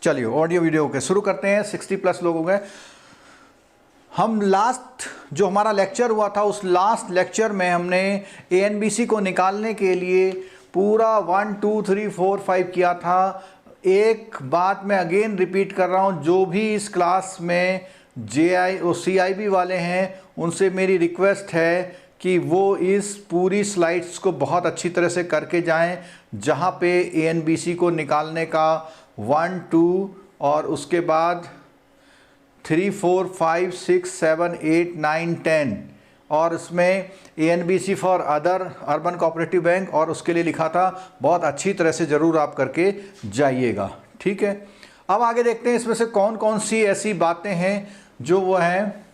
चलिए audio video के शुरू करते हैं। 60+ लोग हो गए। हम लास्ट जो हमारा लेक्चर हुआ था उस लास्ट लेक्चर में हमने ANBC को निकालने के लिए पूरा 1 2 3 4 5 किया था। एक बात मैं अगेन रिपीट कर रहा हूँ, जो भी इस क्लास में JI और CIB वाले हैं उनसे मेरी रिक्वेस्ट है कि वो इस पूरी स्लाइड्स को बहुत अच्छी तरह से करके जाएं, जहाँ पे ANBC को निकालने का 1 2 और उसके बाद 3 4 5 6 7 8 9 10 और इसमें ANBC for other urban cooperative bank और उसके लिए लिखा था। बहुत अच्छी तरह से ज़रूर आप करके जाइएगा, ठीक है। अब आगे देखते हैं इसमें से कौन कौन सी ऐसी बातें हैं जो वो हैं।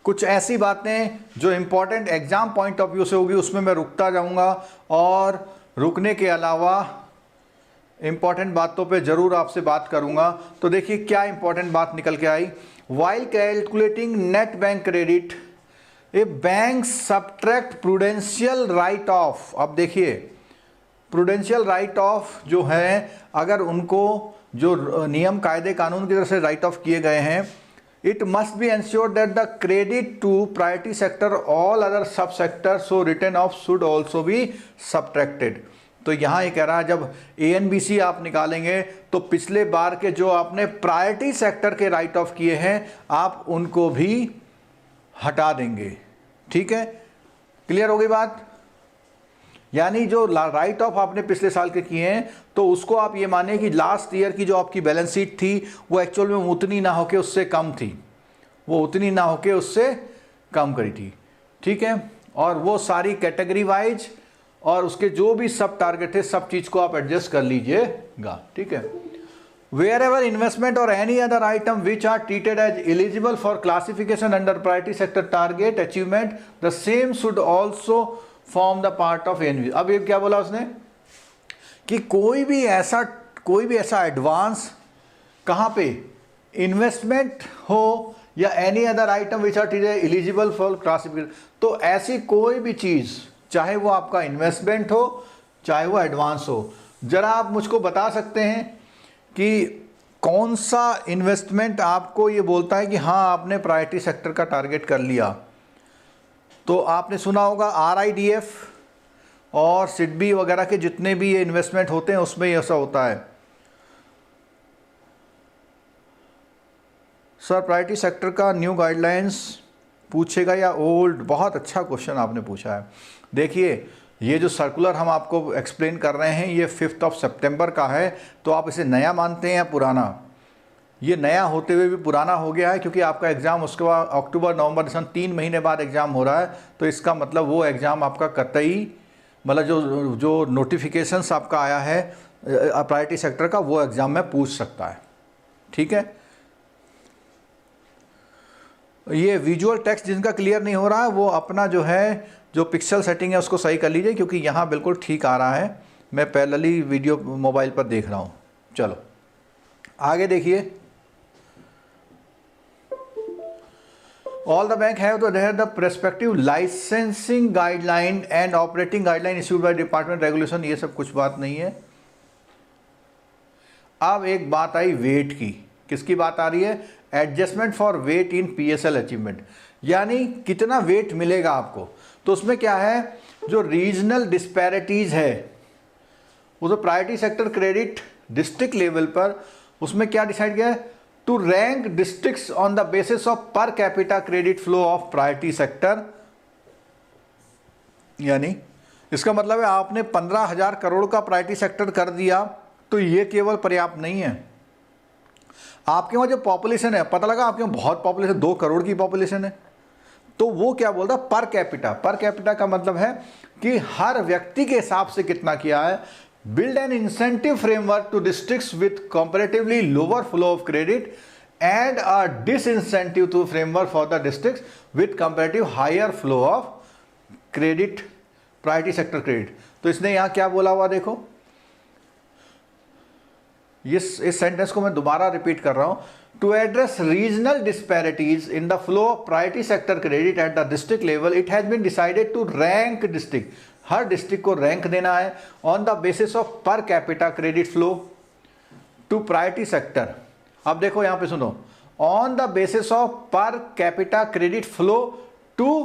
कुछ ऐसी बातें जो important exam point of view से होगी, उसमें मैं रुकता जाऊंगा और रुकने के अलावा इम्पॉर्टेंट बातों पे ज़रूर आपसे बात करूंगा। तो देखिए क्या इम्पॉर्टेंट बात निकल के आई। While calculating net bank credit a bank subtract prudential write off. अब देखिए प्रूडेंशियल राइट ऑफ जो है, अगर उनको जो नियम कायदे कानून की तरफ से राइट ऑफ किए गए हैं, it must be ensured that the credit to priority sector all other sub sectors so written off should also be subtracted। तो यहाँ ये कह रहा है जब ANBC आप निकालेंगे तो पिछले बार के जो आपने प्रायोरिटी सेक्टर के राइट ऑफ किए हैं आप उनको भी हटा देंगे, ठीक है। क्लियर हो गई बात। यानी जो राइट ऑफ आपने पिछले साल के किए हैं तो उसको आप ये माने कि लास्ट ईयर की जो आपकी बैलेंस शीट थी वो एक्चुअल में उतनी ना होके उससे कम थी, वो उतनी ना होके उससे कम करी थी, ठीक है। और वो सारी कैटेगरी वाइज और उसके जो भी सब टारगेट थे सब चीज़ को आप एडजस्ट कर लीजिएगा, ठीक है। वेयर एवर इन्वेस्टमेंट और any other item which are treated as eligible for classification under priority sector target achievement the same should also form the part of ANBC। अब ये क्या बोला उसने कि कोई भी ऐसा एडवांस कहाँ पे इन्वेस्टमेंट हो या any other item which are treated eligible for classification, तो ऐसी कोई भी चीज़ चाहे वो आपका इन्वेस्टमेंट हो चाहे वो एडवांस हो, ज़रा आप मुझको बता सकते हैं कि कौन सा इन्वेस्टमेंट आपको ये बोलता है कि हाँ आपने प्रायोरिटी सेक्टर का टारगेट कर लिया। तो आपने सुना होगा RIDF और SIDBI वगैरह के जितने भी ये इन्वेस्टमेंट होते हैं उसमें ऐसा होता है। सर प्रायोरिटी सेक्टर का न्यू गाइडलाइंस पूछेगा या ओल्ड? बहुत अच्छा क्वेश्चन आपने पूछा है। देखिए ये जो सर्कुलर हम आपको एक्सप्लेन कर रहे हैं ये 5 सितंबर का है, तो आप इसे नया मानते हैं या पुराना? ये नया होते हुए भी पुराना हो गया है क्योंकि आपका एग्ज़ाम उसके बाद अक्टूबर नवंबर दिसंबर 3 महीने बाद एग्ज़ाम हो रहा है। तो इसका मतलब वो एग्ज़ाम आपका कतई मतलब जो नोटिफिकेशंस आपका आया है प्रायोरिटी सेक्टर का वो एग्ज़ाम में पूछ सकता है, ठीक है। ये विजुअल टेक्स्ट जिनका क्लियर नहीं हो रहा है वो अपना जो है जो पिक्सल सेटिंग है उसको सही कर लीजिए, क्योंकि यहाँ बिल्कुल ठीक आ रहा है। मैं पैरेलली वीडियो मोबाइल पर देख रहा हूँ। चलो आगे देखिए। All the bank have to adhere the prospective licensing guideline and operating guideline issued by department regulation। ये सब कुछ बात नहीं है। अब एक बात आई वेट की। किसकी बात आ रही है? Adjustment for wait in PSL achievement, यानी कितना वेट मिलेगा आपको। तो उसमें क्या है, जो रीजनल डिस्पैरिटीज है वो तो priority sector credit district level पर उसमें क्या डिसाइड किया है, to rank districts on the basis of per capita credit flow of priority sector. यानी इसका मतलब है आपने 15,000 करोड़ का प्रायोरिटी सेक्टर कर दिया तो ये केवल पर्याप्त नहीं है। आपके वहाँ जो पॉपुलेशन है, पता लगा आपके वहाँ बहुत पॉपुलेशन 2 करोड़ की पॉपुलेशन है, तो वो क्या बोलता है पर कैपिटा। पर कैपिटा का मतलब है कि हर व्यक्ति के हिसाब से कितना किया है। Build an incentive framework to districts with comparatively lower flow of credit and a disincentive to framework for the districts with comparative higher flow of credit, priority sector credit। तो इसने यहाँ क्या बोला हुआ देखो, इस सेंटेंस को मैं दोबारा रिपीट कर रहा हूँ। To address regional disparities in the flow of priority sector credit at the district level, it has been decided to rank district। हर डिस्ट्रिक्ट को रैंक देना है on the basis of per capita credit flow to priority sector. अब देखो यहां पे सुनो, on the basis of per capita credit flow to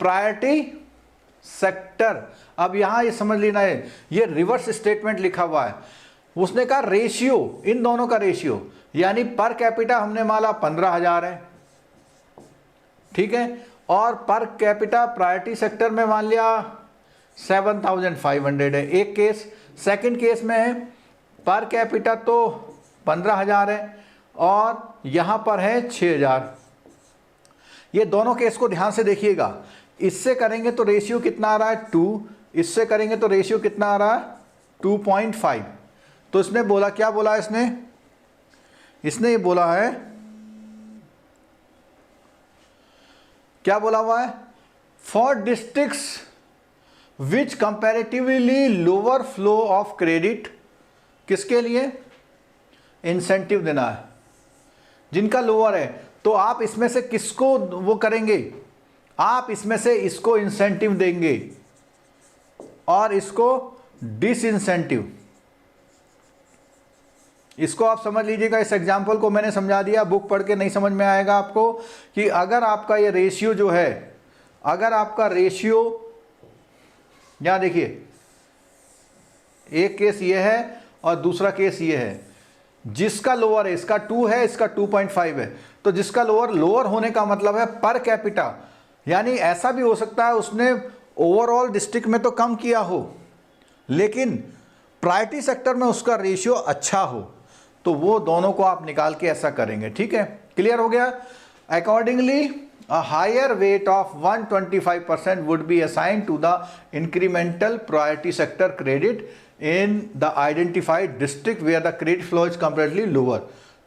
priority sector. अब यहां ये समझ लेना है, ये रिवर्स स्टेटमेंट लिखा हुआ है। उसने कहा रेशियो, इन दोनों का रेशियो, यानी पर कैपिटा हमने माना 15,000 है, ठीक है, और पर कैपिटा प्रायोरिटी सेक्टर में मान लिया 7,500 है एक केस। सेकंड केस में है पर कैपिटा तो 15,000 है और यहां पर है 6,000। ये दोनों केस को ध्यान से देखिएगा। इससे करेंगे तो रेशियो कितना आ रहा है 2, इससे करेंगे तो रेशियो कितना आ रहा है 2.5। तो इसने बोला, क्या बोला इसने ये बोला है, क्या बोला हुआ है, for districts which comparatively lower flow of credit, किसके लिए, इंसेंटिव देना है जिनका लोअर है। तो आप इसमें से किसको वो करेंगे, आप इसमें से इसको इंसेंटिव देंगे और इसको डिसइंसेंटिव। इसको आप समझ लीजिएगा, इस एग्जाम्पल को मैंने समझा दिया, बुक पढ़ के नहीं समझ में आएगा आपको कि अगर आपका ये रेशियो जो है, अगर आपका रेशियो, यहां देखिए एक केस ये है और दूसरा केस ये है, जिसका लोअर है, इसका 2 है, इसका 2.5 है, तो जिसका लोअर होने का मतलब है पर कैपिटा, यानी ऐसा भी हो सकता है उसने ओवरऑल डिस्ट्रिक्ट में तो कम किया हो लेकिन प्रायोरिटी सेक्टर में उसका रेशियो अच्छा हो, तो वो दोनों को आप निकाल के ऐसा करेंगे, ठीक है, क्लियर हो गया। Accordingly a higher weight of 125% would be assign to the incremental priority sector credit in the identified district where the credit flow is comparatively lower.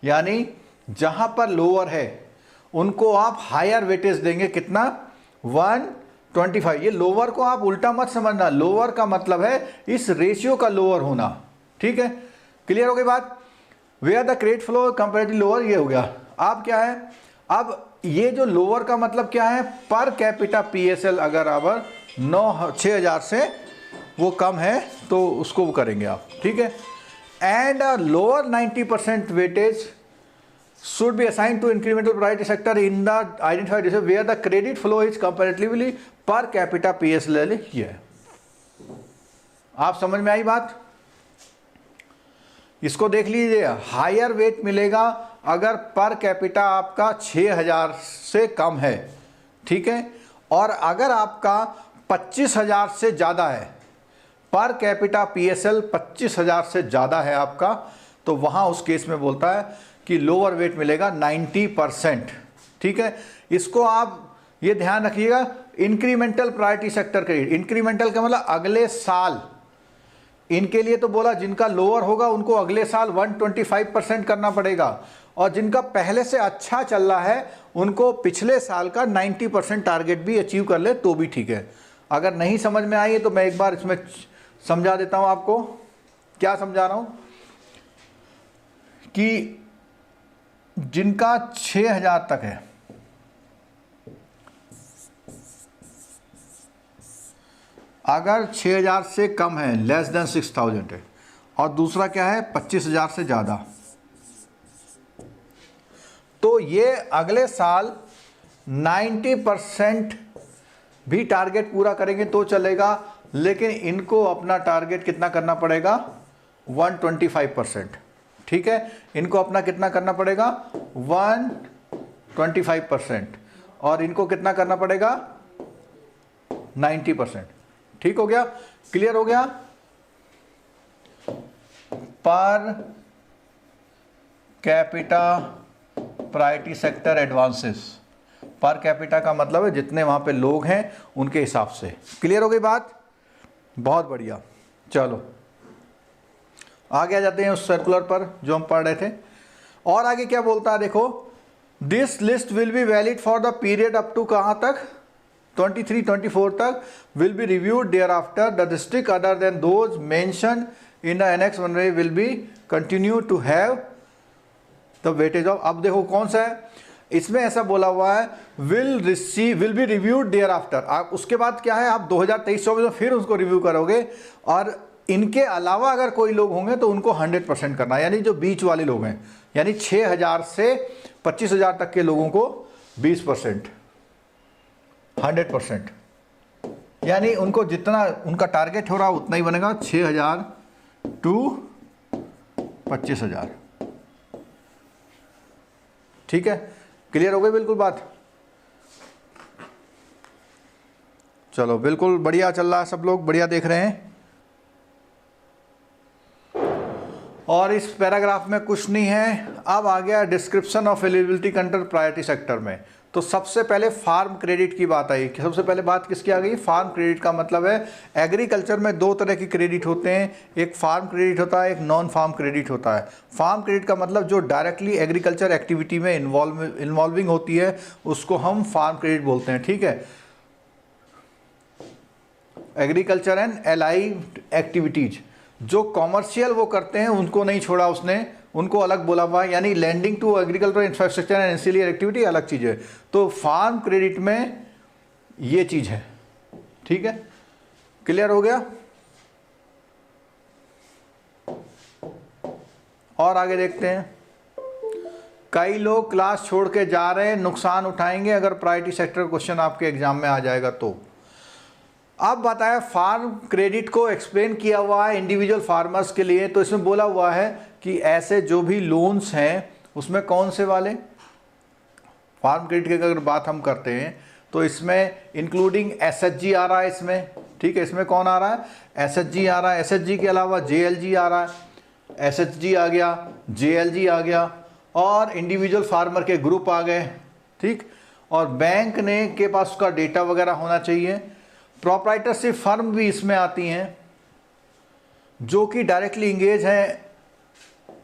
यानी जहां पर लोअर है उनको आप हायर वेटेज देंगे, कितना, 125। ये लोअर को आप उल्टा मत समझना, लोअर का मतलब है इस रेशियो का लोअर होना, ठीक है, क्लियर हो गई बात। Where the credit flow comparatively lower, ये हो गया। अब क्या है, अब ये जो लोअर का मतलब क्या है, पर कैपिटा पीएसएल अगर अब 6,000 से वो कम है तो उसको वो करेंगे आप, ठीक है। And lower 90% weightage should be assigned to incremental priority sector in the identified district where the credit flow is comparatively per capita PSL ये है। आप समझ में आई बात, इसको देख लीजिए, हायर वेट मिलेगा अगर पर कैपिटा आपका 6,000 से कम है, ठीक है, और अगर आपका 25,000 से ज़्यादा है, पर कैपिटा पीएसएल 25,000 से ज़्यादा है आपका, तो वहाँ उस केस में बोलता है कि लोअर वेट मिलेगा 90%, ठीक है। इसको आप ये ध्यान रखिएगा, incremental priority sector credit, incremental का मतलब अगले साल, इनके लिए तो बोला जिनका लोअर होगा उनको अगले साल 125% करना पड़ेगा, और जिनका पहले से अच्छा चल रहा है उनको पिछले साल का 90% टारगेट भी अचीव कर ले तो भी ठीक है। अगर नहीं समझ में आई है तो मैं एक बार इसमें समझा देता हूं आपको। क्या समझा रहा हूं कि जिनका 6,000 तक है, अगर 6,000 से कम है, लेस देन 6,000 है, और दूसरा क्या है 25,000 से ज़्यादा, तो ये अगले साल 90% भी टारगेट पूरा करेंगे तो चलेगा, लेकिन इनको अपना टारगेट कितना करना पड़ेगा, 125%, ठीक है। इनको अपना कितना करना पड़ेगा, 125%, और इनको कितना करना पड़ेगा, 90%, ठीक हो गया, क्लियर हो गया। Per capita priority sector advances, per capita का मतलब है जितने वहां पे लोग हैं उनके हिसाब से, क्लियर हो गई बात, बहुत बढ़िया। चलो आगे आ जाते हैं उस सर्कुलर पर जो हम पढ़ रहे थे, और आगे क्या बोलता है देखो, this list will be valid for the period up to कहाँ तक, 23-24 तक, will be reviewed thereafter the district other than those mention in the annex 1 will be continue to have the weightage of. अब देखो कौन सा है, इसमें ऐसा बोला हुआ है will be reviewed thereafter. आप उसके बाद क्या है, आप 2023-24 में फिर उसको रिव्यू करोगे, और इनके अलावा अगर कोई लोग होंगे तो उनको 100% करना है, यानी जो बीच वाले लोग हैं, यानी 6,000 से 25,000 तक के लोगों को 20%, 100%, यानी उनको जितना उनका टारगेट हो रहा उतना ही बनेगा, 6,000 टू 25,000। ठीक है, क्लियर हो गई बिल्कुल बात। चलो बिल्कुल बढ़िया चल रहा है, सब लोग बढ़िया देख रहे हैं। और इस पैराग्राफ में कुछ नहीं है। अब आ गया description of eligibility under priority sector में। तो सबसे पहले फार्म क्रेडिट की बात आई। सबसे पहले बात किसकी आ गई, फार्म क्रेडिट का मतलब है एग्रीकल्चर में दो तरह के क्रेडिट होते हैं, एक फार्म क्रेडिट होता है, एक नॉन फार्म क्रेडिट होता है। फार्म क्रेडिट का मतलब जो डायरेक्टली एग्रीकल्चर एक्टिविटी में इन्वॉल्विंग होती है उसको हम फार्म क्रेडिट बोलते हैं। ठीक है, एग्रीकल्चर एंड एलाइड एक्टिविटीज, जो कॉमर्शियल वो करते हैं उनको नहीं छोड़ा उसने, उनको अलग बोला हुआ है, यानी lending to agriculture infrastructure and ancillary activity अलग चीज़ है। तो फार्म क्रेडिट में ये चीज़ है। ठीक है, क्लियर हो गया। और आगे देखते हैं। कई लोग क्लास छोड़ के जा रहे हैं, नुकसान उठाएंगे अगर प्रायोरिटी सेक्टर क्वेश्चन आपके एग्जाम में आ जाएगा तो। अब बताया फार्म क्रेडिट को एक्सप्लेन किया हुआ है इंडिविजुअल फार्मर्स के लिए। तो इसमें बोला हुआ है कि ऐसे जो भी लोन्स हैं उसमें कौन से वाले फार्म क्रेडिट की अगर बात हम करते हैं तो इसमें इंक्लूडिंग एसएचजी आ रहा है इसमें। ठीक है, इसमें कौन आ रहा है, एसएचजी आ रहा है। एसएचजी के अलावा जेएलजी आ रहा है, एसएचजी आ गया, जेएलजी आ गया, और इंडिविजुअल फार्मर के ग्रुप आ गए। ठीक, और बैंक ने के पास उसका डेटा वगैरह होना चाहिए। प्रोप्राइटरशिप फर्म भी इसमें आती हैं जो कि डायरेक्टली इंगेज हैं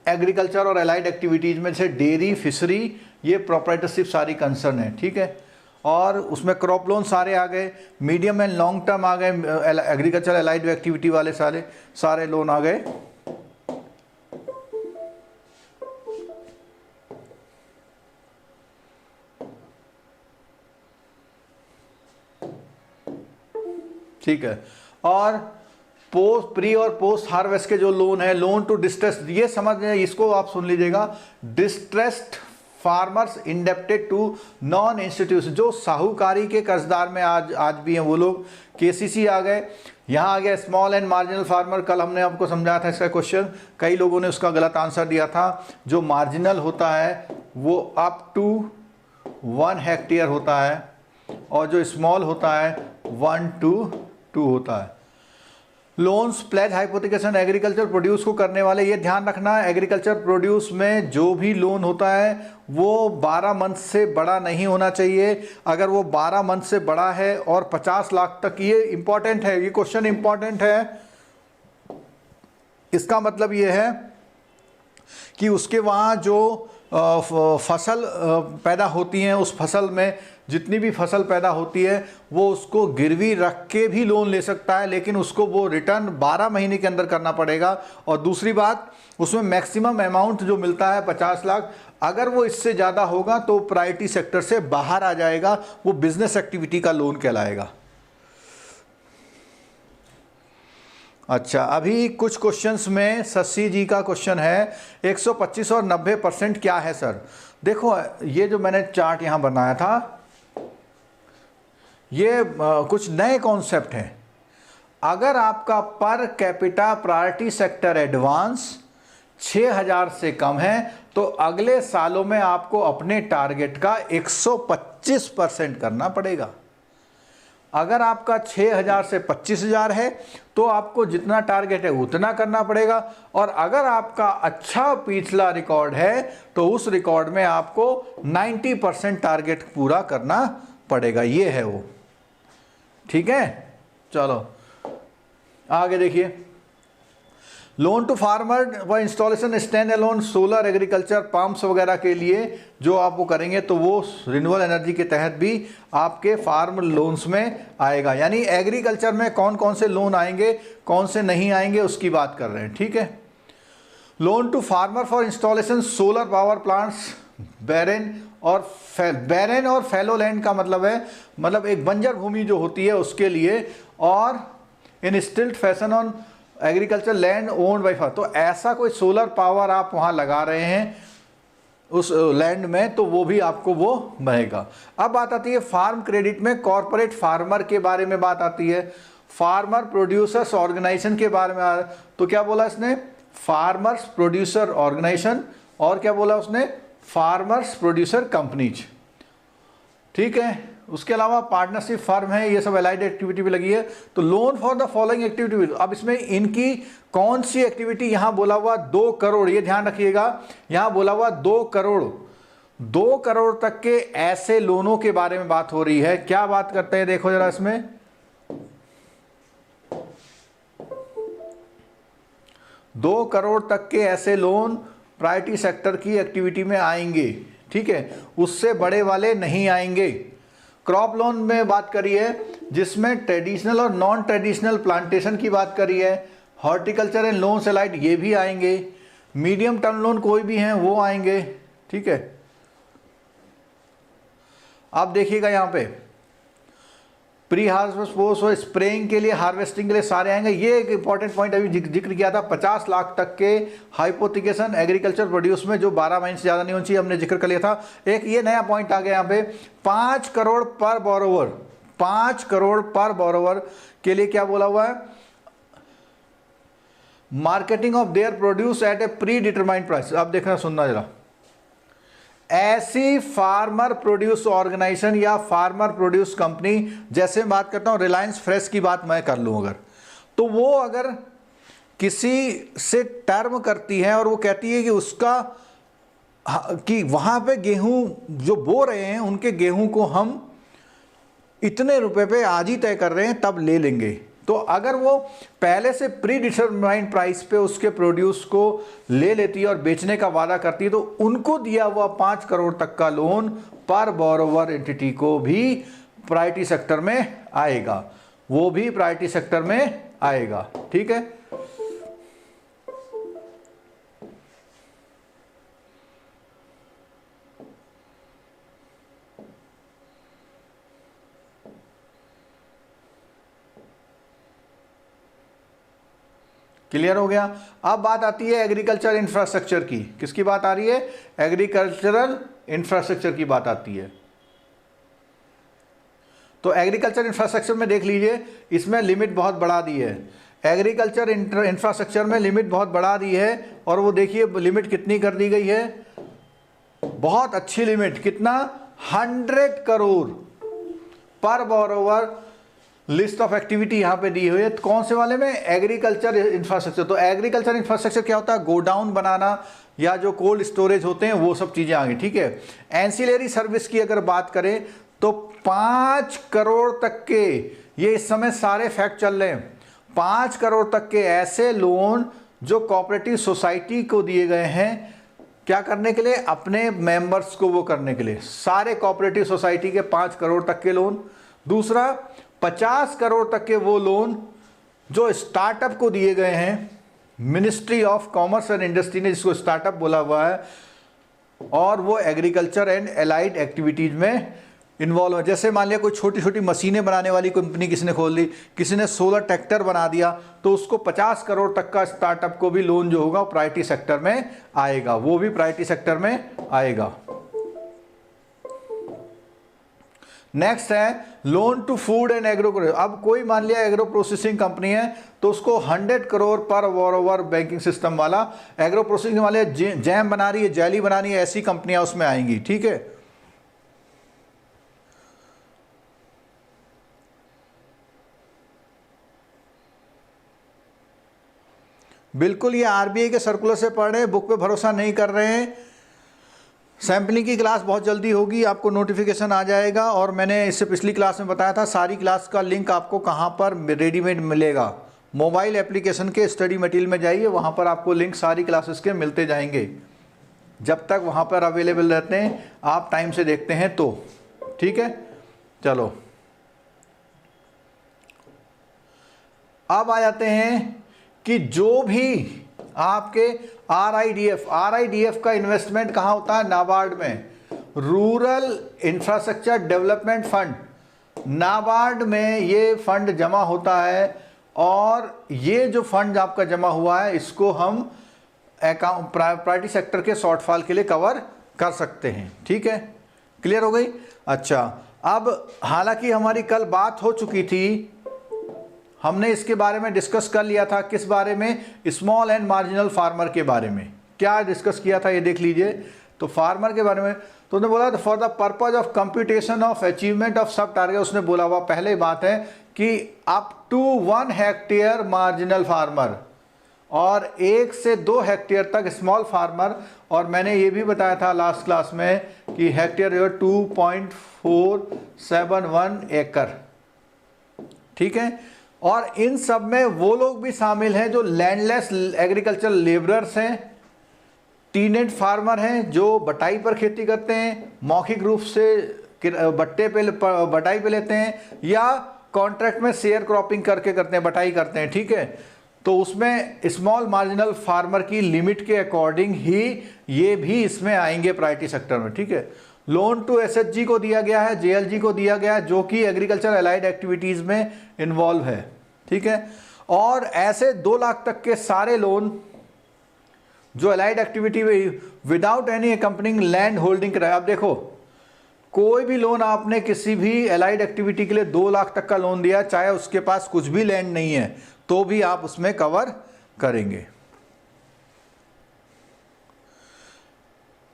एग्रीकल्चर और एलाइड एक्टिविटीज़ में, जैसे डेयरी, फिशरी, ये प्रोप्राइटरशिप सारी कंसर्न है। ठीक है, और उसमें क्रॉप लोन सारे आ गए, मीडियम एंड लॉन्ग टर्म आ गए, एग्रीकल्चर एलाइड एक्टिविटी वाले सारे लोन आ गए। ठीक है, और पोस्ट प्री और पोस्ट हार्वेस्ट के जो लोन है, लोन टू डिस्ट्रेस्ड, ये समझ में, इसको आप सुन लीजिएगा, distressed farmers indebted to non institution, जो साहूकारी के कर्जदार में आज भी हैं वो लोग। केसीसी आ गए, यहाँ आ गया स्मॉल एंड मार्जिनल फार्मर। कल हमने आपको समझाया था इसका क्वेश्चन, कई लोगों ने उसका गलत आंसर दिया था। जो मार्जिनल होता है वो अप टू 1 हेक्टेयर होता है, और जो स्मॉल होता है 1 to 2 होता है। Loans pledge hypothecation agriculture produce को करने वाले, ये ध्यान रखना है एग्रीकल्चर प्रोड्यूस में जो भी लोन होता है वो 12 मंथ से बड़ा नहीं होना चाहिए। अगर वो 12 मंथ से बड़ा है और 50 लाख तक, ये इंपॉर्टेंट है, ये क्वेश्चन इंपॉर्टेंट है। इसका मतलब ये है कि उसके वहाँ जो फसल पैदा होती हैं, उस फसल में जितनी भी फसल पैदा होती है वो उसको गिरवी रख के भी लोन ले सकता है, लेकिन उसको वो रिटर्न 12 महीने के अंदर करना पड़ेगा। और दूसरी बात, उसमें मैक्सिमम अमाउंट जो मिलता है 50 लाख, अगर वो इससे ज़्यादा होगा तो प्रायोरिटी सेक्टर से बाहर आ जाएगा, वो बिजनेस एक्टिविटी का लोन कहलाएगा। अच्छा, अभी कुछ क्वेश्चंस में शशि जी का क्वेश्चन है 125 और 90% क्या है सर। देखो, ये जो मैंने चार्ट यहाँ बनाया था ये कुछ नए कॉन्सेप्ट हैं। अगर आपका per capita priority sector advance 6,000 से कम है तो अगले सालों में आपको अपने टारगेट का 125% करना पड़ेगा। अगर आपका 6,000 से 25,000 है तो आपको जितना टारगेट है उतना करना पड़ेगा। और अगर आपका अच्छा पिछला रिकॉर्ड है तो उस रिकॉर्ड में आपको 90% टारगेट पूरा करना पड़ेगा। ये है वो। ठीक है, चलो आगे देखिए। लोन टू फार्मर व installation stand alone solar agriculture pumps वगैरह के लिए जो आप वो करेंगे तो वो रिन्यूएबल एनर्जी के तहत भी आपके फार्म लोन्स में आएगा। यानी एग्रीकल्चर में कौन कौन से लोन आएंगे, कौन से नहीं आएंगे, उसकी बात कर रहे हैं। ठीक है, loan to farmer for installation solar power plants barren और फैलो लैंड का मतलब है, मतलब एक बंजर भूमि जो होती है उसके लिए, और in stilt fashion on agriculture land owned by farm. तो ऐसा कोई सोलर पावर आप वहाँ लगा रहे हैं उस लैंड में तो वो भी आपको वो बनेगा। अब बात आती है फार्म क्रेडिट में कॉर्पोरेट फार्मर के बारे में बात आती है, फार्मर प्रोड्यूसर्स ऑर्गेनाइजेशन के बारे में। तो क्या बोला इसने, फार्मर्स प्रोड्यूसर ऑर्गेनाइजेशन, और क्या बोला उसने, फार्मर्स प्रोड्यूसर कंपनीज। ठीक है, उसके अलावा पार्टनरशिप फर्म है, ये सब एलाइड एक्टिविटी भी लगी है। तो loan for the following activity, अब इसमें इनकी कौन सी एक्टिविटी, यहां बोला हुआ 2 करोड़, ये ध्यान रखिएगा, यहां बोला हुआ 2 करोड़, 2 करोड़ तक के ऐसे लोनों के बारे में बात हो रही है। क्या बात करते हैं देखो जरा इसमें, 2 करोड़ तक के ऐसे लोन प्रायोरिटी सेक्टर की एक्टिविटी में आएंगे। ठीक है, उससे बड़े वाले नहीं आएंगे। क्रॉप लोन में बात करी है जिसमें ट्रेडिशनल और नॉन ट्रेडिशनल प्लांटेशन की बात करी है। हॉर्टिकल्चर एंड लोन सेलाइट ये भी आएंगे। मीडियम टर्म लोन कोई भी हैं वो आएंगे। ठीक है, आप देखिएगा यहाँ पे प्री हार्वेस्ट पोस्ट और स्प्रेइंग के लिए, हार्वेस्टिंग के लिए सारे आएंगे। ये एक इंपॉर्टेंट पॉइंट अभी जिक्र किया था, 50 लाख तक के हाइपोथिकेशन एग्रीकल्चर प्रोड्यूस में जो 12 महीने से ज़्यादा नहीं होनी चाहिए, हमने जिक्र कर लिया था। एक ये नया पॉइंट आ गया यहाँ पे, 5 करोड़ पर बोरोवर, 5 करोड़ पर बोरोवर के लिए क्या बोला हुआ है, marketing of their produce at A pre determined price. अब देखना सुनना जरा, ऐसी फार्मर प्रोड्यूस ऑर्गेनाइजेशन या फार्मर प्रोड्यूस कंपनी, जैसे मैं बात करता हूं रिलायंस फ्रेश की बात मैं कर लूं अगर, तो वो अगर किसी से टर्म करती है और वो कहती है कि उसका कि वहां पे गेहूं जो बो रहे हैं उनके गेहूं को हम इतने रुपए पे आज ही तय कर रहे हैं तब ले लेंगे, तो अगर वो पहले से प्री डिटरमाइंड प्राइस पे उसके प्रोड्यूस को ले लेती है और बेचने का वादा करती है, तो उनको दिया हुआ 5 करोड़ तक का लोन पर बोरोवर एंटिटी को भी प्रायोरिटी सेक्टर में आएगा, वो भी प्रायोरिटी सेक्टर में आएगा। ठीक है, क्लियर हो गया। अब बात आती है एग्रीकल्चर इंफ्रास्ट्रक्चर की। किसकी बात आ रही है, एग्रीकल्चरल इंफ्रास्ट्रक्चर की बात आती है। तो एग्रीकल्चर इंफ्रास्ट्रक्चर में देख लीजिए, इसमें लिमिट बहुत बढ़ा दी है। एग्रीकल्चर इंफ्रास्ट्रक्चर में लिमिट बहुत बढ़ा दी है, और वो देखिए लिमिट कितनी कर दी गई है, बहुत अच्छी लिमिट, कितना, 100 करोड़ पर बोरोवर लिस्ट ऑफ एक्टिविटी यहां पे दी हुई है। कौन से वाले में, एग्रीकल्चर इंफ्रास्ट्रक्चर। तो एग्रीकल्चर इंफ्रास्ट्रक्चर क्या होता है, गोडाउन बनाना या जो कोल्ड स्टोरेज होते हैं वो सब चीजें आ गई। ठीक है, एंसिलरी सर्विस की अगर बात करें तो 5 करोड़ तक के, ये इस समय सारे फैक्ट चल रहे हैं, 5 करोड़ तक के ऐसे लोन जो कोऑपरेटिव सोसाइटी को दिए गए हैं, क्या करने के लिए, अपने मेंबर्स को वो करने के लिए, सारे कोऑपरेटिव सोसाइटी के 5 करोड़ तक के लोन। दूसरा 50 करोड़ तक के वो लोन जो स्टार्टअप को दिए गए हैं, ministry of commerce and industry ने जिसको स्टार्टअप बोला हुआ है, और वो एग्रीकल्चर एंड एलाइड एक्टिविटीज में इन्वॉल्व है। जैसे मान लिया कोई छोटी छोटी मशीनें बनाने वाली कंपनी किसी ने खोल ली, किसी ने सोलर ट्रैक्टर बना दिया, तो उसको 50 करोड़ तक का स्टार्टअप को भी लोन जो होगा प्रायोरिटी सेक्टर में आएगा, वो भी प्रायोरिटी सेक्टर में आएगा। नेक्स्ट है loan to food and agro. अब कोई मान लिया एग्रो प्रोसेसिंग कंपनी है तो उसको 100 करोड़ पर बोरोवर बैंकिंग सिस्टम वाला, एग्रो प्रोसेसिंग वाले जैम बना रही है, जेली बना रही है, ऐसी कंपनियां उसमें आएंगी। ठीक है, बिल्कुल ये आरबीआई के सर्कुलर से पढ़ रहे हैं, बुक पे भरोसा नहीं कर रहे हैं। सैम्पलिंग की क्लास बहुत जल्दी होगी, आपको नोटिफिकेशन आ जाएगा, और मैंने इससे पिछली क्लास में बताया था सारी क्लास का लिंक आपको कहाँ पर रेडीमेड मिलेगा, मोबाइल एप्लीकेशन के स्टडी मटेरियल में जाइए, वहाँ पर आपको लिंक सारी क्लासेस के मिलते जाएंगे, जब तक वहाँ पर अवेलेबल रहते हैं, आप टाइम से देखते हैं तो। ठीक है, चलो अब आ जाते हैं कि जो भी आपके RIDF का इन्वेस्टमेंट कहाँ होता है? नाबार्ड में, rural infrastructure development fund, NABARD में ये फंड जमा होता है। और ये जो फंड आपका जमा हुआ है इसको हम प्रायोरिटी सेक्टर के शॉर्टफॉल के लिए कवर कर सकते हैं। ठीक है, क्लियर हो गई? अच्छा, अब हालांकि हमारी कल बात हो चुकी थी, हमने इसके बारे में डिस्कस कर लिया था। किस बारे में? स्मॉल एंड मार्जिनल फार्मर के बारे में। क्या डिस्कस किया था ये देख लीजिए। तो फार्मर के बारे में तो उन्होंने बोला for the purpose of computation of achievement of sub target, उसने बोला हुआ पहले बात है कि up to 1 hectare marginal farmer और 1 से 2 हेक्टेयर तक स्मॉल फार्मर। और मैंने ये भी बताया था लास्ट क्लास में कि हेक्टेयर 2.471 एकड़। ठीक है, और इन सब में वो लोग भी शामिल हैं जो लैंडलेस एग्रीकल्चर लेबरर्स हैं, टीनेट फार्मर हैं जो बटाई पर खेती करते हैं, मौखिक रूप से बटाई पे लेते हैं, या कॉन्ट्रैक्ट में शेयर क्रॉपिंग करके करते हैं, बटाई करते हैं। ठीक है, तो उसमें स्मॉल मार्जिनल फार्मर की लिमिट के अकॉर्डिंग ही ये भी इसमें आएंगे प्रायोरिटी सेक्टर में। ठीक है, लोन टू SHG को दिया गया है, JLG को दिया गया है, जो कि एग्रीकल्चर अलाइड एक्टिविटीज में इन्वॉल्व है। ठीक है, और ऐसे 2 लाख तक के सारे लोन जो अलाइड एक्टिविटी में without any accompanying land holding कराया। अब देखो, कोई भी लोन आपने किसी भी अलाइड एक्टिविटी के लिए 2 लाख तक का लोन दिया, चाहे उसके पास कुछ भी लैंड नहीं है, तो भी आप उसमें कवर करेंगे।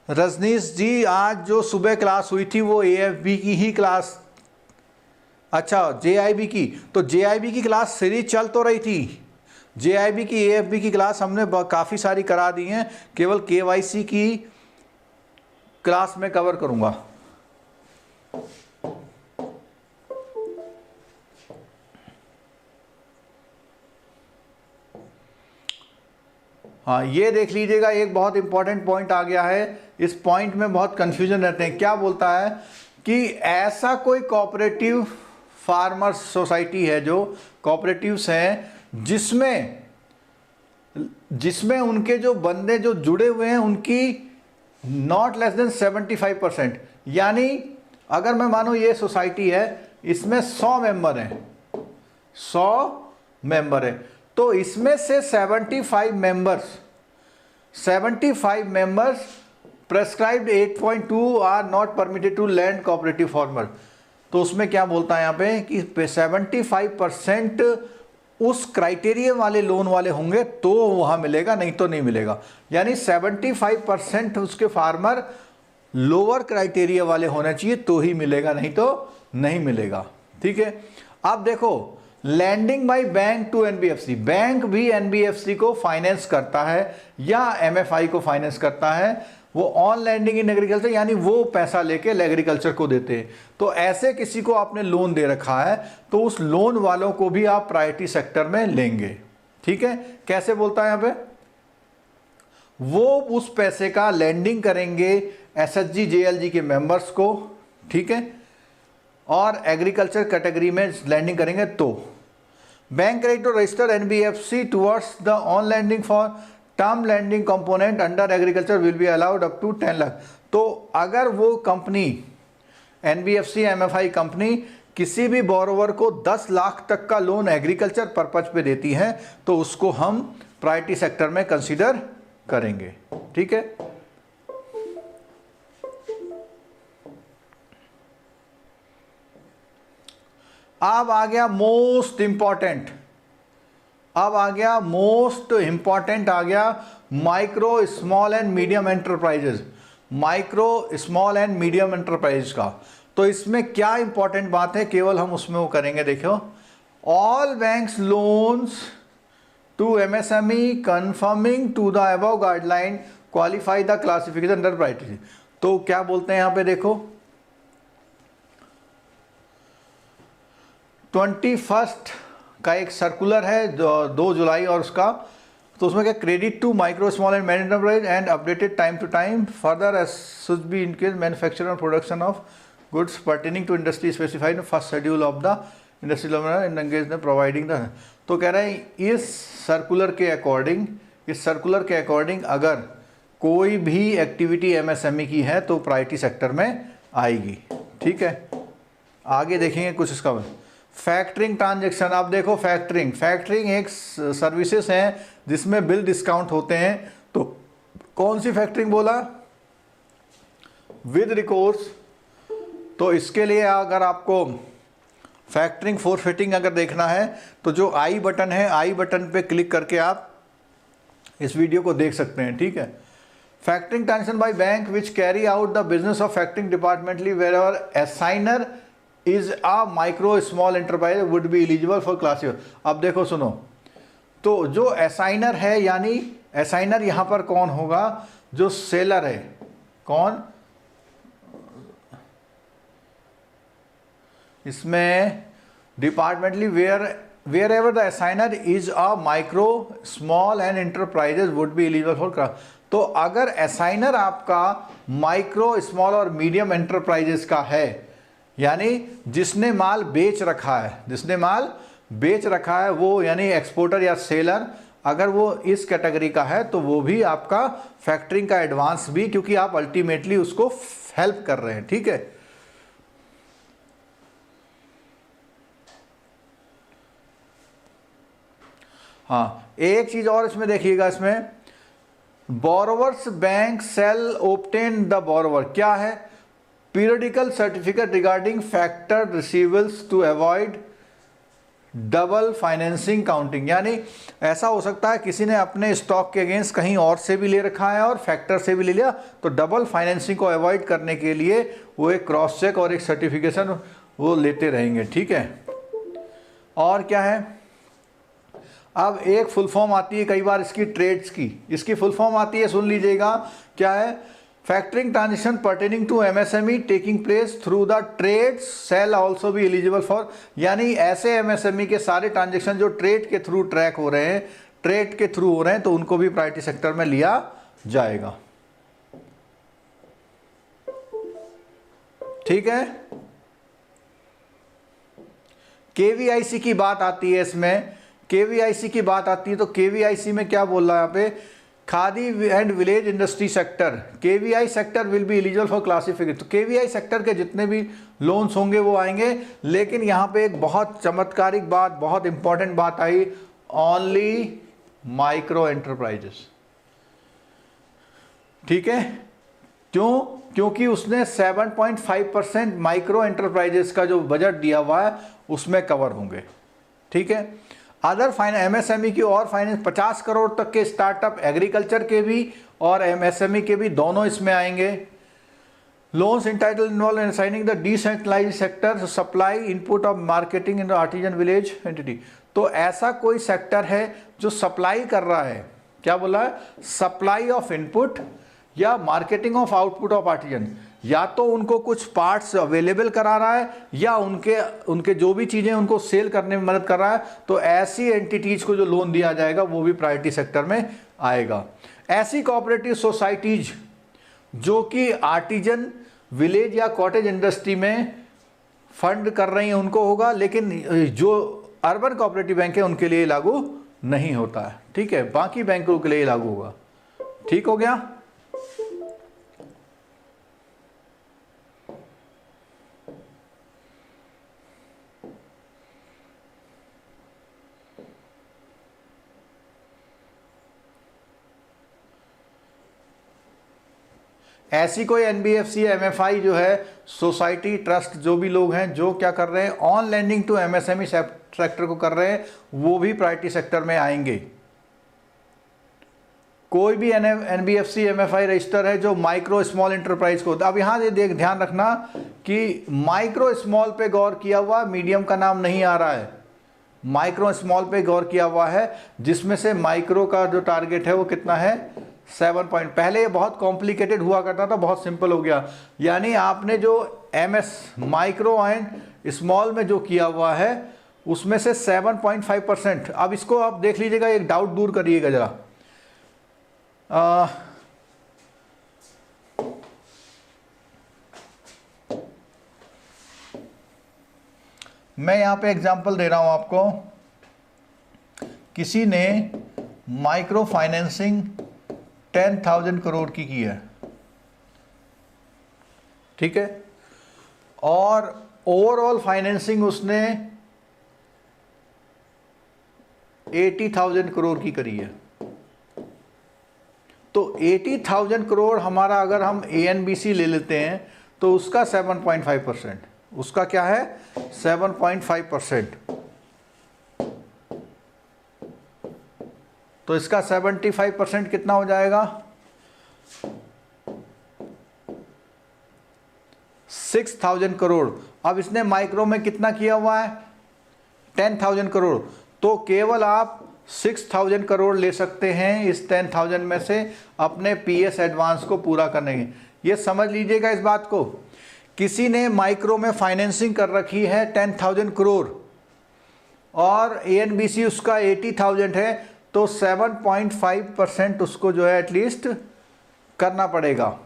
रजनीश जी, आज जो सुबह क्लास हुई थी वो AFB की ही क्लास, अच्छा JIB की, तो JIB की क्लास सीरीज चल तो रही थी। JIB की AFB की क्लास हमने काफ़ी सारी करा दी हैं, केवल KYC की क्लास में कवर करूंगा। हाँ, ये देख लीजिएगा, एक बहुत इंपॉर्टेंट पॉइंट आ गया है। इस पॉइंट में बहुत कंफ्यूजन रहते हैं। क्या बोलता है कि ऐसा कोई कोऑपरेटिव फार्मर सोसाइटी है, जो कोऑपरेटिव्स हैं जिसमें उनके जो बंदे जो जुड़े हुए हैं उनकी नॉट लेस देन 75%, यानी अगर मैं मानो ये सोसाइटी है, इसमें 100 मेंबर हैं, 100 मेंबर हैं, तो इसमें से 75 members prescribed 8.2 are not permitted to lend cooperative farmer. तो उसमें क्या बोलता है यहाँ पे कि 75% उस क्राइटेरिया वाले लोन वाले होंगे तो वहाँ मिलेगा, नहीं तो नहीं मिलेगा। यानी 75% उसके फार्मर लोअर क्राइटेरिया वाले होने चाहिए तो ही मिलेगा, नहीं तो नहीं मिलेगा। ठीक है, अब देखो, lending by bank to NBFC, bank भी NBFC को फाइनेंस करता है या MFI को फाइनेंस करता है। वो ऑन लैंडिंग इन एग्रीकल्चर, यानी वो पैसा लेके एग्रीकल्चर को देते हैं। तो ऐसे किसी को आपने लोन दे रखा है तो उस लोन वालों को भी आप प्रायोरिटी सेक्टर में लेंगे। ठीक है, कैसे बोलता है यहाँ पे, वो उस पैसे का लैंडिंग करेंगे SHG JLG के मेंबर्स को। ठीक है, और एग्रीकल्चर कैटेगरी में लैंडिंग करेंगे तो bank credit to register NBFC towards the on lending for term lending component under agriculture will be allowed up to 10 lakh. तो अगर वो कंपनी NBFC MFI कंपनी किसी भी बोरोवर को 10 लाख तक का लोन एग्रीकल्चर पर्पज पे देती है तो उसको हम प्रायोरिटी सेक्टर में कंसीडर करेंगे। ठीक है, अब आ गया मोस्ट इंपॉर्टेंट, आ गया micro small and medium enterprises, का। तो इसमें क्या इंपॉर्टेंट बात है, केवल हम उसमें वो करेंगे। देखो, all banks loans to MSME conforming to the above guideline qualify the classification under priority. तो क्या बोलते हैं यहाँ पे, देखो 21 का एक सर्कुलर है 2 जुलाई और उसका, तो उसमें क्या, credit to micro small and medium enterprise and updated time to time further as should be in case manufacture और production of goods pertaining to industry specified first schedule of the industrial in engage providing the. तो कह रहे हैं इस circular के according, कि circular के according अगर कोई भी एक्टिविटी एमएसएमई की है तो प्रायोरिटी सेक्टर में आएगी। ठीक है, आगे देखेंगे कुछ इसका। फैक्टरिंग ट्रांजैक्शन, अब देखो फैक्टरिंग एक सर्विसेज है जिसमें बिल डिस्काउंट होते हैं। तो कौन सी फैक्टरिंग बोला? With recourse. तो इसके लिए अगर आपको फैक्टरिंग फॉरफिटिंग अगर देखना है तो जो आई बटन है, आई बटन पे क्लिक करके आप इस वीडियो को देख सकते हैं। ठीक है, factoring transaction by bank which carry out the business of factoring departmentally wherever assignor is a micro small enterprise would be eligible for class. अब देखो सुनो, तो जो असाइनर है, यानी असाइनर यहां पर कौन होगा? जो सेलर है। कौन? इसमें departmentally wherever the assignor is a micro small and enterprises would be eligible for class. तो अगर असाइनर आपका माइक्रो स्मॉल और मीडियम एंटरप्राइजेस का है, यानी जिसने माल बेच रखा है, वो यानी एक्सपोर्टर या सेलर, अगर वो इस कैटेगरी का है तो वो भी आपका फैक्टरिंग का एडवांस भी, क्योंकि आप अल्टीमेटली उसको हेल्प कर रहे हैं। ठीक है, हाँ एक चीज और इसमें देखिएगा, इसमें borrowers bank shall obtain the borrower क्या है? Periodical certificate regarding factor receivables to avoid double financing counting. यानी ऐसा हो सकता है किसी ने अपने स्टॉक के अगेंस्ट कहीं और से भी ले रखा है और फैक्टर से भी ले लिया, तो डबल फाइनेंसिंग को अवॉइड करने के लिए वो एक क्रॉस चेक और एक सर्टिफिकेशन वो लेते रहेंगे। ठीक है, और क्या है? अब एक फुल फॉर्म आती है कई बार इसकी ट्रेड्स की, इसकी फुल फॉर्म आती है, सुन लीजिएगा क्या है? Factoring transaction pertaining to MSME taking place through the TReDS shall also be eligible for. यानी ऐसे एमएसएमई के सारे ट्रांजेक्शन जो ट्रेड के थ्रू ट्रैक हो रहे हैं, ट्रेड के थ्रू हो रहे हैं, तो उनको भी प्रायोरिटी सेक्टर में लिया जाएगा। ठीक है, केवीआईसी की बात आती है, इसमें केवीआईसी की बात आती है, तो केवीआईसी में क्या बोल रहा है यहाँ पे? Khadi and village industry sector, KVI sector will be eligible for classification. तो केवीआई सेक्टर के जितने भी लोन्स होंगे वो आएंगे, लेकिन यहाँ पे एक बहुत चमत्कारिक बात, बहुत इंपॉर्टेंट बात आई, ओनली माइक्रो एंटरप्राइजेस। ठीक है, क्यों? क्योंकि उसने 7.5% माइक्रो एंटरप्राइजेस का जो बजट दिया हुआ है उसमें कवर होंगे। ठीक है, अदर एमएसएमई की और फाइनेंस 50 करोड़ तक के स्टार्टअप, एग्रीकल्चर के भी और एमएसएमई के भी, दोनों इसमें आएंगे। Loans entitle involve in signing the decentralised sector supply input of marketing in the artisan village entity. तो ऐसा कोई सेक्टर है जो सप्लाई कर रहा है, क्या बोला है? सप्लाई ऑफ इनपुट या marketing of output of artisan, या तो उनको कुछ पार्ट्स अवेलेबल करा रहा है या उनके जो भी चीज़ें उनको सेल करने में मदद कर रहा है, तो ऐसी एंटिटीज को जो लोन दिया जाएगा वो भी प्रायोरिटी सेक्टर में आएगा। ऐसी कोऑपरेटिव सोसाइटीज जो कि आर्टिजन विलेज या कॉटेज इंडस्ट्री में फंड कर रही हैं उनको होगा, लेकिन जो अर्बन कोऑपरेटिव बैंक है उनके लिए लागू नहीं होता है। ठीक है, बाकी बैंकों के लिए लागू होगा। ठीक हो गया। ऐसी कोई एनबीएफसी एमएफआई जो है, सोसाइटी ट्रस्ट, जो भी लोग हैं जो क्या कर रहे हैं, on lending to MSME sector को कर रहे हैं, वो भी प्रायोरिटी सेक्टर में आएंगे। कोई भी एनबीएफसी एमएफआई रजिस्टर है जो माइक्रो स्मॉल एंटरप्राइज को, अब यहाँ से ध्यान रखना कि माइक्रो स्मॉल पे गौर किया हुआ, मीडियम का नाम नहीं आ रहा है, माइक्रो स्मॉल पे गौर किया हुआ है, जिसमें से माइक्रो का जो टारगेट है वो कितना है? 7 पॉइंट। पहले ये बहुत कॉम्प्लिकेटेड हुआ करता था, बहुत सिंपल हो गया। यानी आपने जो एमएस माइक्रो एंड स्मॉल में जो किया हुआ है उसमें से 7.5%। अब इसको आप देख लीजिएगा, एक डाउट दूर करिएगा जरा। मैं यहाँ पे एग्जांपल दे रहा हूँ आपको। किसी ने माइक्रो फाइनेंसिंग 10,000 करोड़ की है, ठीक है, और ओवरऑल फाइनेंसिंग उसने 80,000 करोड़ की करी है। तो 80,000 करोड़ हमारा अगर हम ANBC ले लेते हैं तो उसका 7.5%, उसका क्या है 7.5%, तो इसका 75% कितना हो जाएगा 6,000 करोड़। अब इसने माइक्रो में कितना किया हुआ है 10,000 करोड़, तो केवल आप 6,000 करोड़ ले सकते हैं इस 10,000 में से अपने PS एडवांस को पूरा करने के। ये समझ लीजिएगा इस बात को, किसी ने माइक्रो में फाइनेंसिंग कर रखी है 10,000 करोड़ और ANBC उसका 80,000 है, तो 7.5% उसको जो है एटलीस्ट करना पड़ेगा।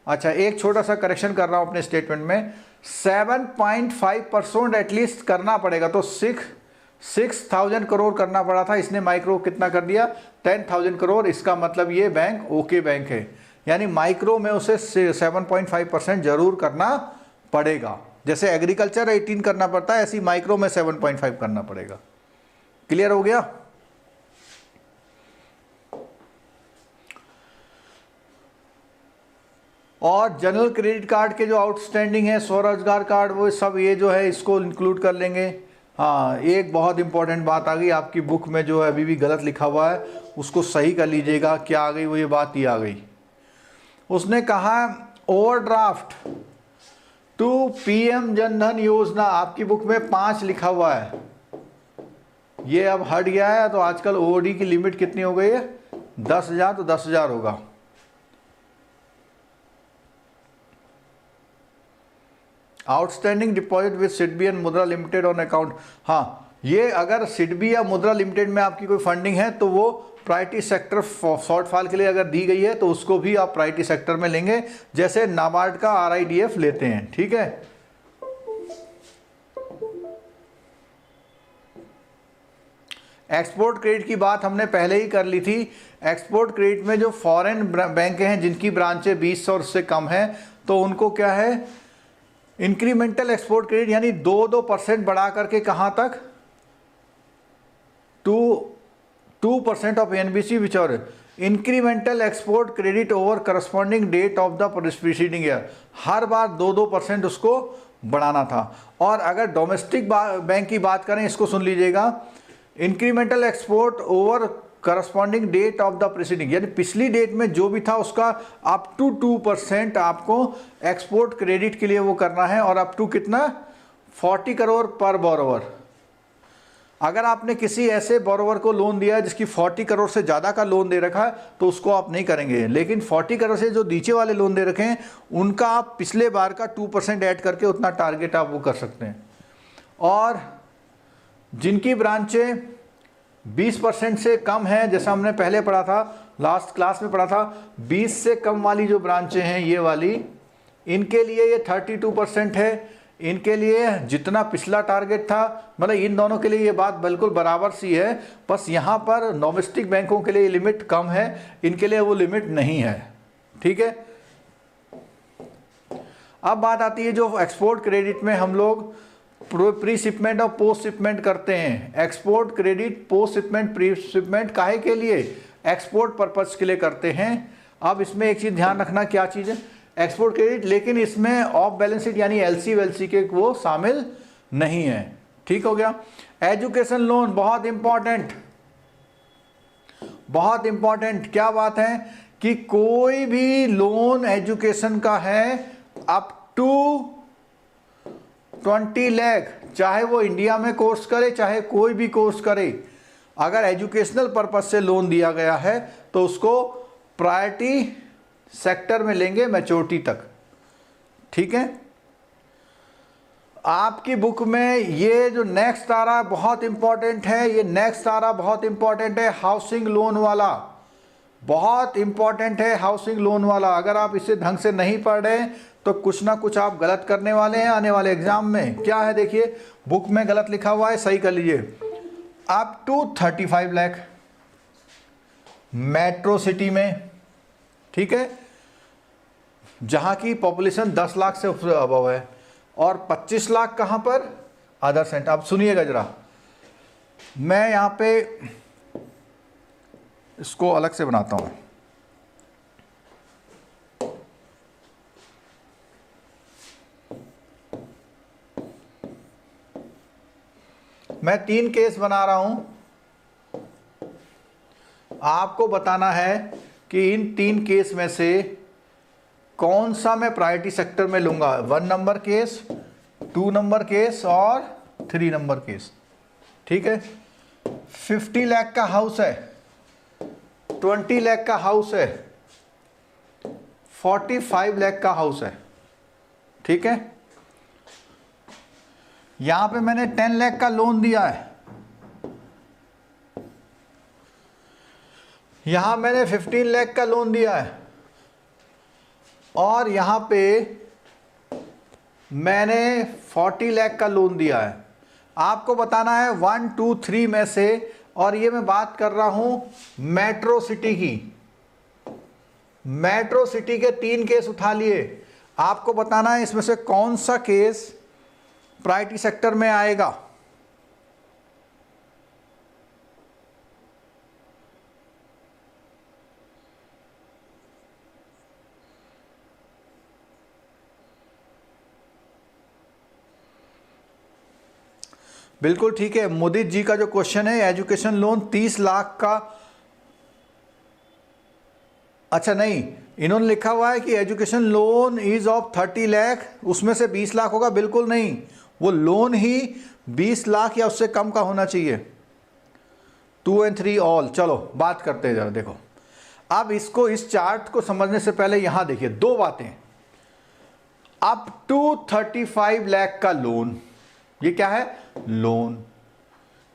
अच्छा, एक छोटा सा करेक्शन कर रहा हूं अपने स्टेटमेंट में, 7.5% एटलीस्ट करना पड़ेगा, तो 6,000 करोड़ करना पड़ा था, इसने माइक्रो कितना कर दिया 10,000 करोड़। इसका मतलब ये बैंक ओके बैंक है, यानी माइक्रो में उसे 7.5% जरूर करना पड़ेगा। जैसे एग्रीकल्चर 18 करना पड़ता है, ऐसी माइक्रो में 7.5 करना पड़ेगा। क्लियर हो गया? और जनरल क्रेडिट कार्ड के जो आउटस्टैंडिंग है, स्वरोजगार कार्ड, वो सब ये जो है इसको इंक्लूड कर लेंगे। हाँ, एक बहुत इंपॉर्टेंट बात आ गई आपकी बुक में, जो है अभी भी गलत लिखा हुआ है, उसको सही कर लीजिएगा। क्या आ गई वो, ये बात ही आ गई। उसने कहा ओवरड्राफ्ट टू PM जनधन योजना, आपकी बुक में 5 लिखा हुआ है, ये अब हट गया है। तो आजकल OD की लिमिट कितनी हो गई है 10,000, तो 10,000 होगा। Outstanding deposit with SIDBI and मुद्रा लिमिटेड ऑन अकाउंट, हाँ, ये अगर सिडबी या मुद्रा लिमिटेड में आपकी कोई फंडिंग है तो वो प्रायोरिटी सेक्टर शॉर्टफॉल के लिए अगर दी गई है तो उसको भी आप प्रायोरिटी सेक्टर में लेंगे, जैसे नाबार्ड का RIDF लेते हैं, ठीक है। एक्सपोर्ट क्रेडिट की बात हमने पहले ही कर ली थी। एक्सपोर्ट क्रेडिट में जो फॉरेन बैंक हैं जिनकी ब्रांचें 20 और उससे कम है, तो उनको क्या है इंक्रीमेंटल एक्सपोर्ट क्रेडिट, यानी 2% बढ़ा करके कहां तक 2% ऑफ ANBC विच और incremental export credit over corresponding date of the preceding year, हर बार 2% उसको बढ़ाना था। और अगर डोमेस्टिक बैंक की बात करें, इसको सुन लीजिएगा, incremental export over corresponding date of the preceding, यानी पिछली डेट में जो भी था उसका अप टू 2% आपको एक्सपोर्ट क्रेडिट के लिए वो करना है, और अप टू कितना 40 करोड़ पर बोरोवर। अगर आपने किसी ऐसे बोरोवर को लोन दिया है जिसकी 40 करोड़ से ज़्यादा का लोन दे रखा है तो उसको आप नहीं करेंगे, लेकिन 40 करोड़ से जो नीचे वाले लोन दे रखे हैं उनका आप पिछले बार का 2% ऐड करके उतना टारगेट आप वो कर सकते हैं। और जिनकी ब्रांचें 20% से कम है, जैसा हमने पहले पढ़ा था, लास्ट क्लास में पढ़ा था, 20 से कम वाली जो ब्रांचें हैं ये वाली, इनके लिए ये 32% है। इनके लिए जितना पिछला टारगेट था, मतलब इन दोनों के लिए ये बात बिल्कुल बराबर सी है, बस यहाँ पर डोमेस्टिक बैंकों के लिए लिमिट कम है, इनके लिए वो लिमिट नहीं है, ठीक है। अब बात आती है जो एक्सपोर्ट क्रेडिट में हम लोग प्री शिपमेंट और पोस्ट शिपमेंट करते हैं। Export credit, post shipment, pre shipment काहे के लिए, एक्सपोर्ट पर्पस के लिए करते हैं। अब इसमें एक चीज़ ध्यान रखना, क्या चीज़ है, एक्सपोर्ट क्रेडिट, लेकिन इसमें ऑफ बैलेंस शीट यानी LC वेल्सी के वो शामिल नहीं है, ठीक हो गया। एजुकेशन लोन बहुत इंपॉर्टेंट, बहुत इंपॉर्टेंट। क्या बात है कि कोई भी लोन एजुकेशन का है अप टू 20 लाख, चाहे वो इंडिया में कोर्स करे चाहे कोई भी कोर्स करे, अगर एजुकेशनल पर्पस से लोन दिया गया है तो उसको प्रायोरिटी सेक्टर में लेंगे मैच्योरिटी तक, ठीक है। आपकी बुक में ये जो नेक्स्ट आ रहा है बहुत इंपॉर्टेंट है, ये नेक्स्ट आ रहा बहुत इंपॉर्टेंट है, हाउसिंग लोन वाला बहुत इंपॉर्टेंट है, हाउसिंग लोन वाला। अगर आप इसे ढंग से नहीं पढ़ रहे तो कुछ ना कुछ आप गलत करने वाले हैं आने वाले एग्जाम में। क्या है देखिए, बुक में गलत लिखा हुआ है, सही कर लीजिए। Up to 35 lakh metro city में, ठीक है, जहां की पॉपुलेशन 10 लाख से अबव है, और 25 लाख कहां पर, अदर सेंटर। अब सुनिएगा जरा, मैं यहां पे इसको अलग से बनाता हूं। मैं 3 केस बना रहा हूं, आपको बताना है कि इन 3 केस में से कौन सा मैं प्रायोरिटी सेक्टर में लूंगा। 1 नंबर केस, 2 नंबर केस और 3 नंबर केस, ठीक है। 50 लाख का हाउस है, 20 लाख का हाउस है, 45 लाख का हाउस है, ठीक है। यहां पे मैंने 10 लाख का लोन दिया है, यहां मैंने 15 लाख का लोन दिया है, और यहां पे मैंने 40 लाख का लोन दिया है। आपको बताना है 1, 2, 3 में से, और ये मैं बात कर रहा हूं मेट्रो सिटी की। मेट्रो सिटी के 3 केस उठा लिए, आपको बताना है इसमें से कौन सा केस प्रायोरिटी सेक्टर में आएगा। बिल्कुल ठीक है, मुदित जी का जो क्वेश्चन है, एजुकेशन लोन 30 लाख का, अच्छा नहीं, इन्होंने लिखा हुआ है कि education loan is of 30 lakh, उसमें से 20 लाख होगा। बिल्कुल नहीं, वो लोन ही 20 लाख या उससे कम का होना चाहिए। 2 और 3 ऑल। चलो बात करते हैं जरा, देखो अब इसको, इस चार्ट को समझने से पहले यहां देखिए 2 बातें। अप टू 35 लाख का लोन, ये क्या है, लोन,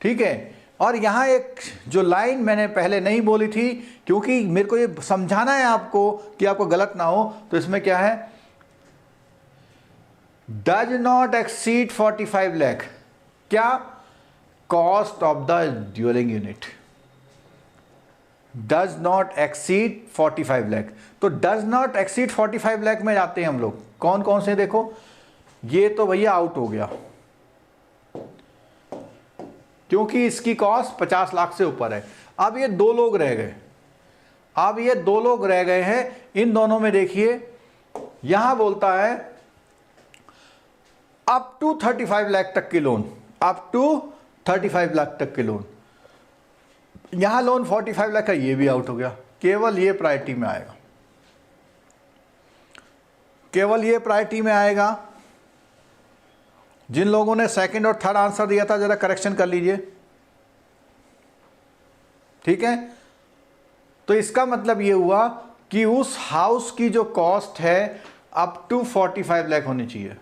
ठीक है। और यहां एक जो लाइन मैंने पहले नहीं बोली थी, क्योंकि मेरे को ये समझाना है आपको कि आपको गलत ना हो, तो इसमें क्या है, डज नॉट एक्सीड 45 लाख, क्या, cost of the dwelling unit does not exceed 45 lakh. तो डज नॉट एक्सीड 45 लाख में जाते हैं हम लोग, कौन कौन से, देखो ये तो भैया आउट हो गया, क्योंकि इसकी कॉस्ट 50 लाख से ऊपर है। अब ये 2 लोग रह गए, अब ये 2 लोग रह गए हैं, इन दोनों में देखिए यहां बोलता है अप टू 35 लाख तक की लोन, अप टू 35 लाख तक के लोन, यहां लोन 45 लाख का, ये भी आउट हो गया, केवल ये प्रायोरिटी में आएगा, केवल ये प्रायोरिटी में आएगा। जिन लोगों ने सेकंड और थर्ड आंसर दिया था जरा करेक्शन कर लीजिए, ठीक है। तो इसका मतलब ये हुआ कि उस हाउस की जो कॉस्ट है अप टू 45 लाख होनी चाहिए,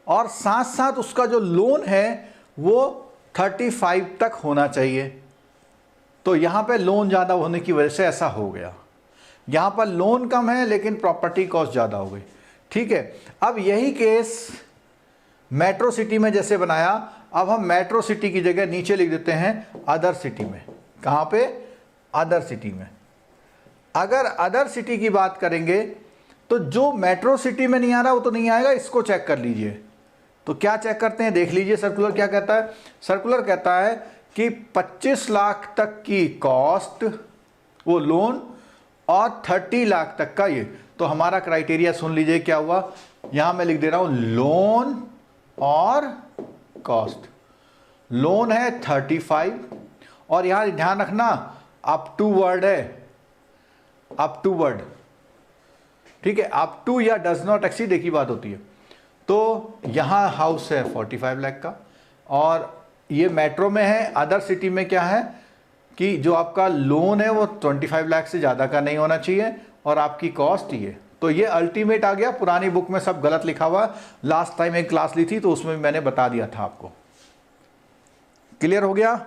और साथ साथ उसका जो लोन है वो 35 तक होना चाहिए। तो यहां पे लोन ज्यादा होने की वजह से ऐसा हो गया, यहां पर लोन कम है लेकिन प्रॉपर्टी कॉस्ट ज्यादा हो गई, ठीक है। अब यही केस मेट्रो सिटी में जैसे बनाया, अब हम मेट्रो सिटी की जगह नीचे लिख देते हैं अदर सिटी में। कहां पे, अदर सिटी में। अगर अदर सिटी की बात करेंगे तो जो मेट्रो सिटी में नहीं आ रहा वो तो नहीं आएगा, इसको चेक कर लीजिए। तो क्या चेक करते हैं, देख लीजिए सर्कुलर क्या कहता है। सर्कुलर कहता है कि 25 लाख तक की कॉस्ट वो लोन और 30 लाख तक का ये। तो हमारा क्राइटेरिया सुन लीजिए क्या हुआ, यहां मैं लिख दे रहा हूं लोन और कॉस्ट। लोन है 35, और यहां ध्यान रखना अप टू वर्ड है, अप टू वर्ड, ठीक है। अप टू या डज नॉट एक्सीड एक ही बात होती है। तो यहां हाउस है 45 लाख का, और ये मेट्रो में है। अदर सिटी में क्या है कि जो आपका लोन है वो 25 लाख से ज़्यादा का नहीं होना चाहिए, और आपकी कॉस्ट ये। तो ये अल्टीमेट आ गया। पुरानी बुक में सब गलत लिखा हुआ, लास्ट टाइम एक क्लास ली थी तो उसमें मैंने बता दिया था आपको। क्लियर हो गया।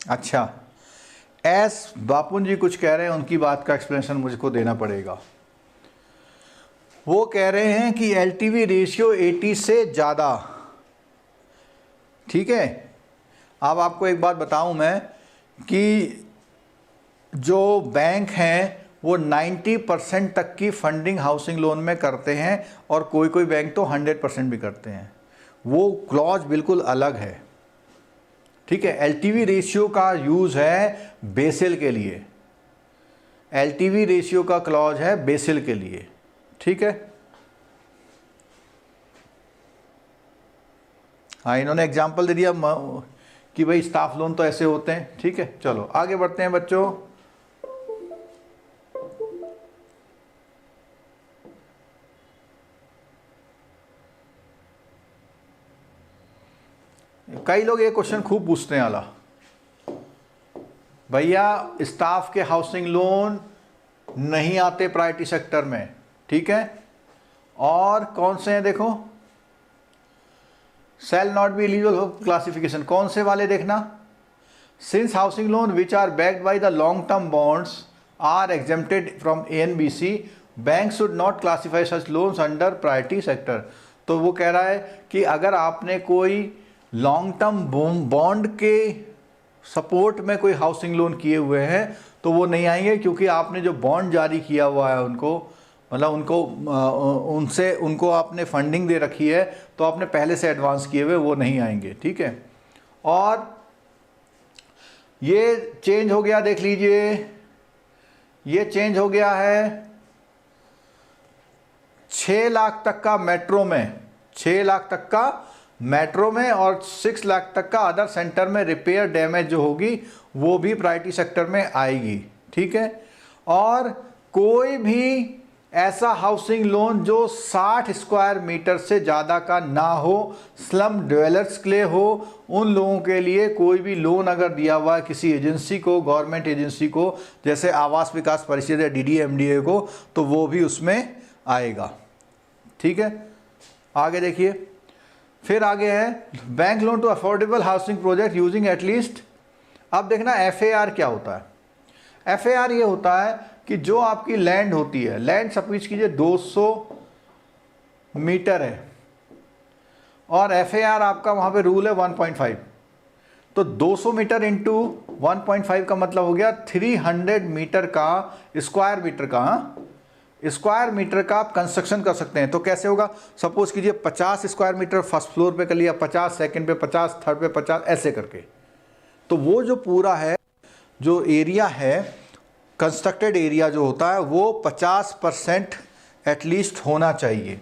अच्छा, एस बापुन जी कुछ कह रहे हैं, उनकी बात का एक्सप्लेनेशन मुझको देना पड़ेगा। वो कह रहे हैं कि एलटीवी रेशियो 80 से ज़्यादा, ठीक है। अब आपको एक बात बताऊं मैं कि जो बैंक हैं वो 90% तक की फंडिंग हाउसिंग लोन में करते हैं, और कोई कोई बैंक तो 100% भी करते हैं। वो क्लॉज बिल्कुल अलग है, ठीक है। एलटीवी रेशियो का यूज़ है बेसिल के लिए, एलटीवी रेशियो का क्लॉज है बेसिल के लिए, ठीक है। हाँ, इन्होंने एग्जाम्पल दे दिया कि भाई स्टाफ लोन तो ऐसे होते हैं, ठीक है। चलो आगे बढ़ते हैं बच्चों। कई लोग ये क्वेश्चन खूब पूछते हैं, आला भैया स्टाफ के हाउसिंग लोन नहीं आते प्रायोरिटी सेक्टर में, ठीक है। और कौन से हैं देखो, shall not be eligible classification, कौन से वाले देखना, since housing loan which are backed by the long term bonds are exempted from ANBC, bank should not classify such loans under priority sector. तो वो कह रहा है कि अगर आपने कोई लॉन्ग टर्म बॉन्ड के सपोर्ट में कोई हाउसिंग लोन किए हुए हैं तो वो नहीं आएंगे, क्योंकि आपने जो बॉन्ड जारी किया हुआ है उनको, मतलब उनको आपने फंडिंग दे रखी है, तो आपने पहले से एडवांस किए हुए, वो नहीं आएंगे, ठीक है। और ये चेंज हो गया, देख लीजिए, ये चेंज हो गया है 6 लाख तक का मेट्रो में, 6 लाख तक का मेट्रो में, और 6 लाख तक का अदर सेंटर में रिपेयर डैमेज जो होगी वो भी प्रायोरिटी सेक्टर में आएगी, ठीक है। और कोई भी ऐसा हाउसिंग लोन जो 60 स्क्वायर मीटर से ज़्यादा का ना हो, स्लम डेवलपर्स के लिए हो, उन लोगों के लिए कोई भी लोन अगर दिया हुआ है किसी एजेंसी को, गवर्नमेंट एजेंसी को, जैसे आवास विकास परिषद या डीडीएमडीए को, तो वो भी उसमें आएगा, ठीक है। आगे देखिए, फिर आगे है bank loan to affordable housing project using at least. अब देखना एफएआर क्या होता है। एफएआर ये होता है कि जो आपकी लैंड होती है, लैंड सपोज कीजिए 200 मीटर है, और एफएआर आपका वहाँ पे रूल है 1.5, तो 200 मीटर इंटू 1.5 का मतलब हो गया 300 मीटर का, स्क्वायर मीटर का, हाँ, स्क्वायर मीटर का आप कंस्ट्रक्शन कर सकते हैं। तो कैसे होगा, सपोज कीजिए 50 स्क्वायर मीटर फर्स्ट फ्लोर पे कर लिया, 50 सेकंड पे, 50 थर्ड पे, 50 ऐसे करके, तो वो जो पूरा है, जो एरिया है, कंस्ट्रक्टेड एरिया जो होता है वो 50% एटलीस्ट होना चाहिए।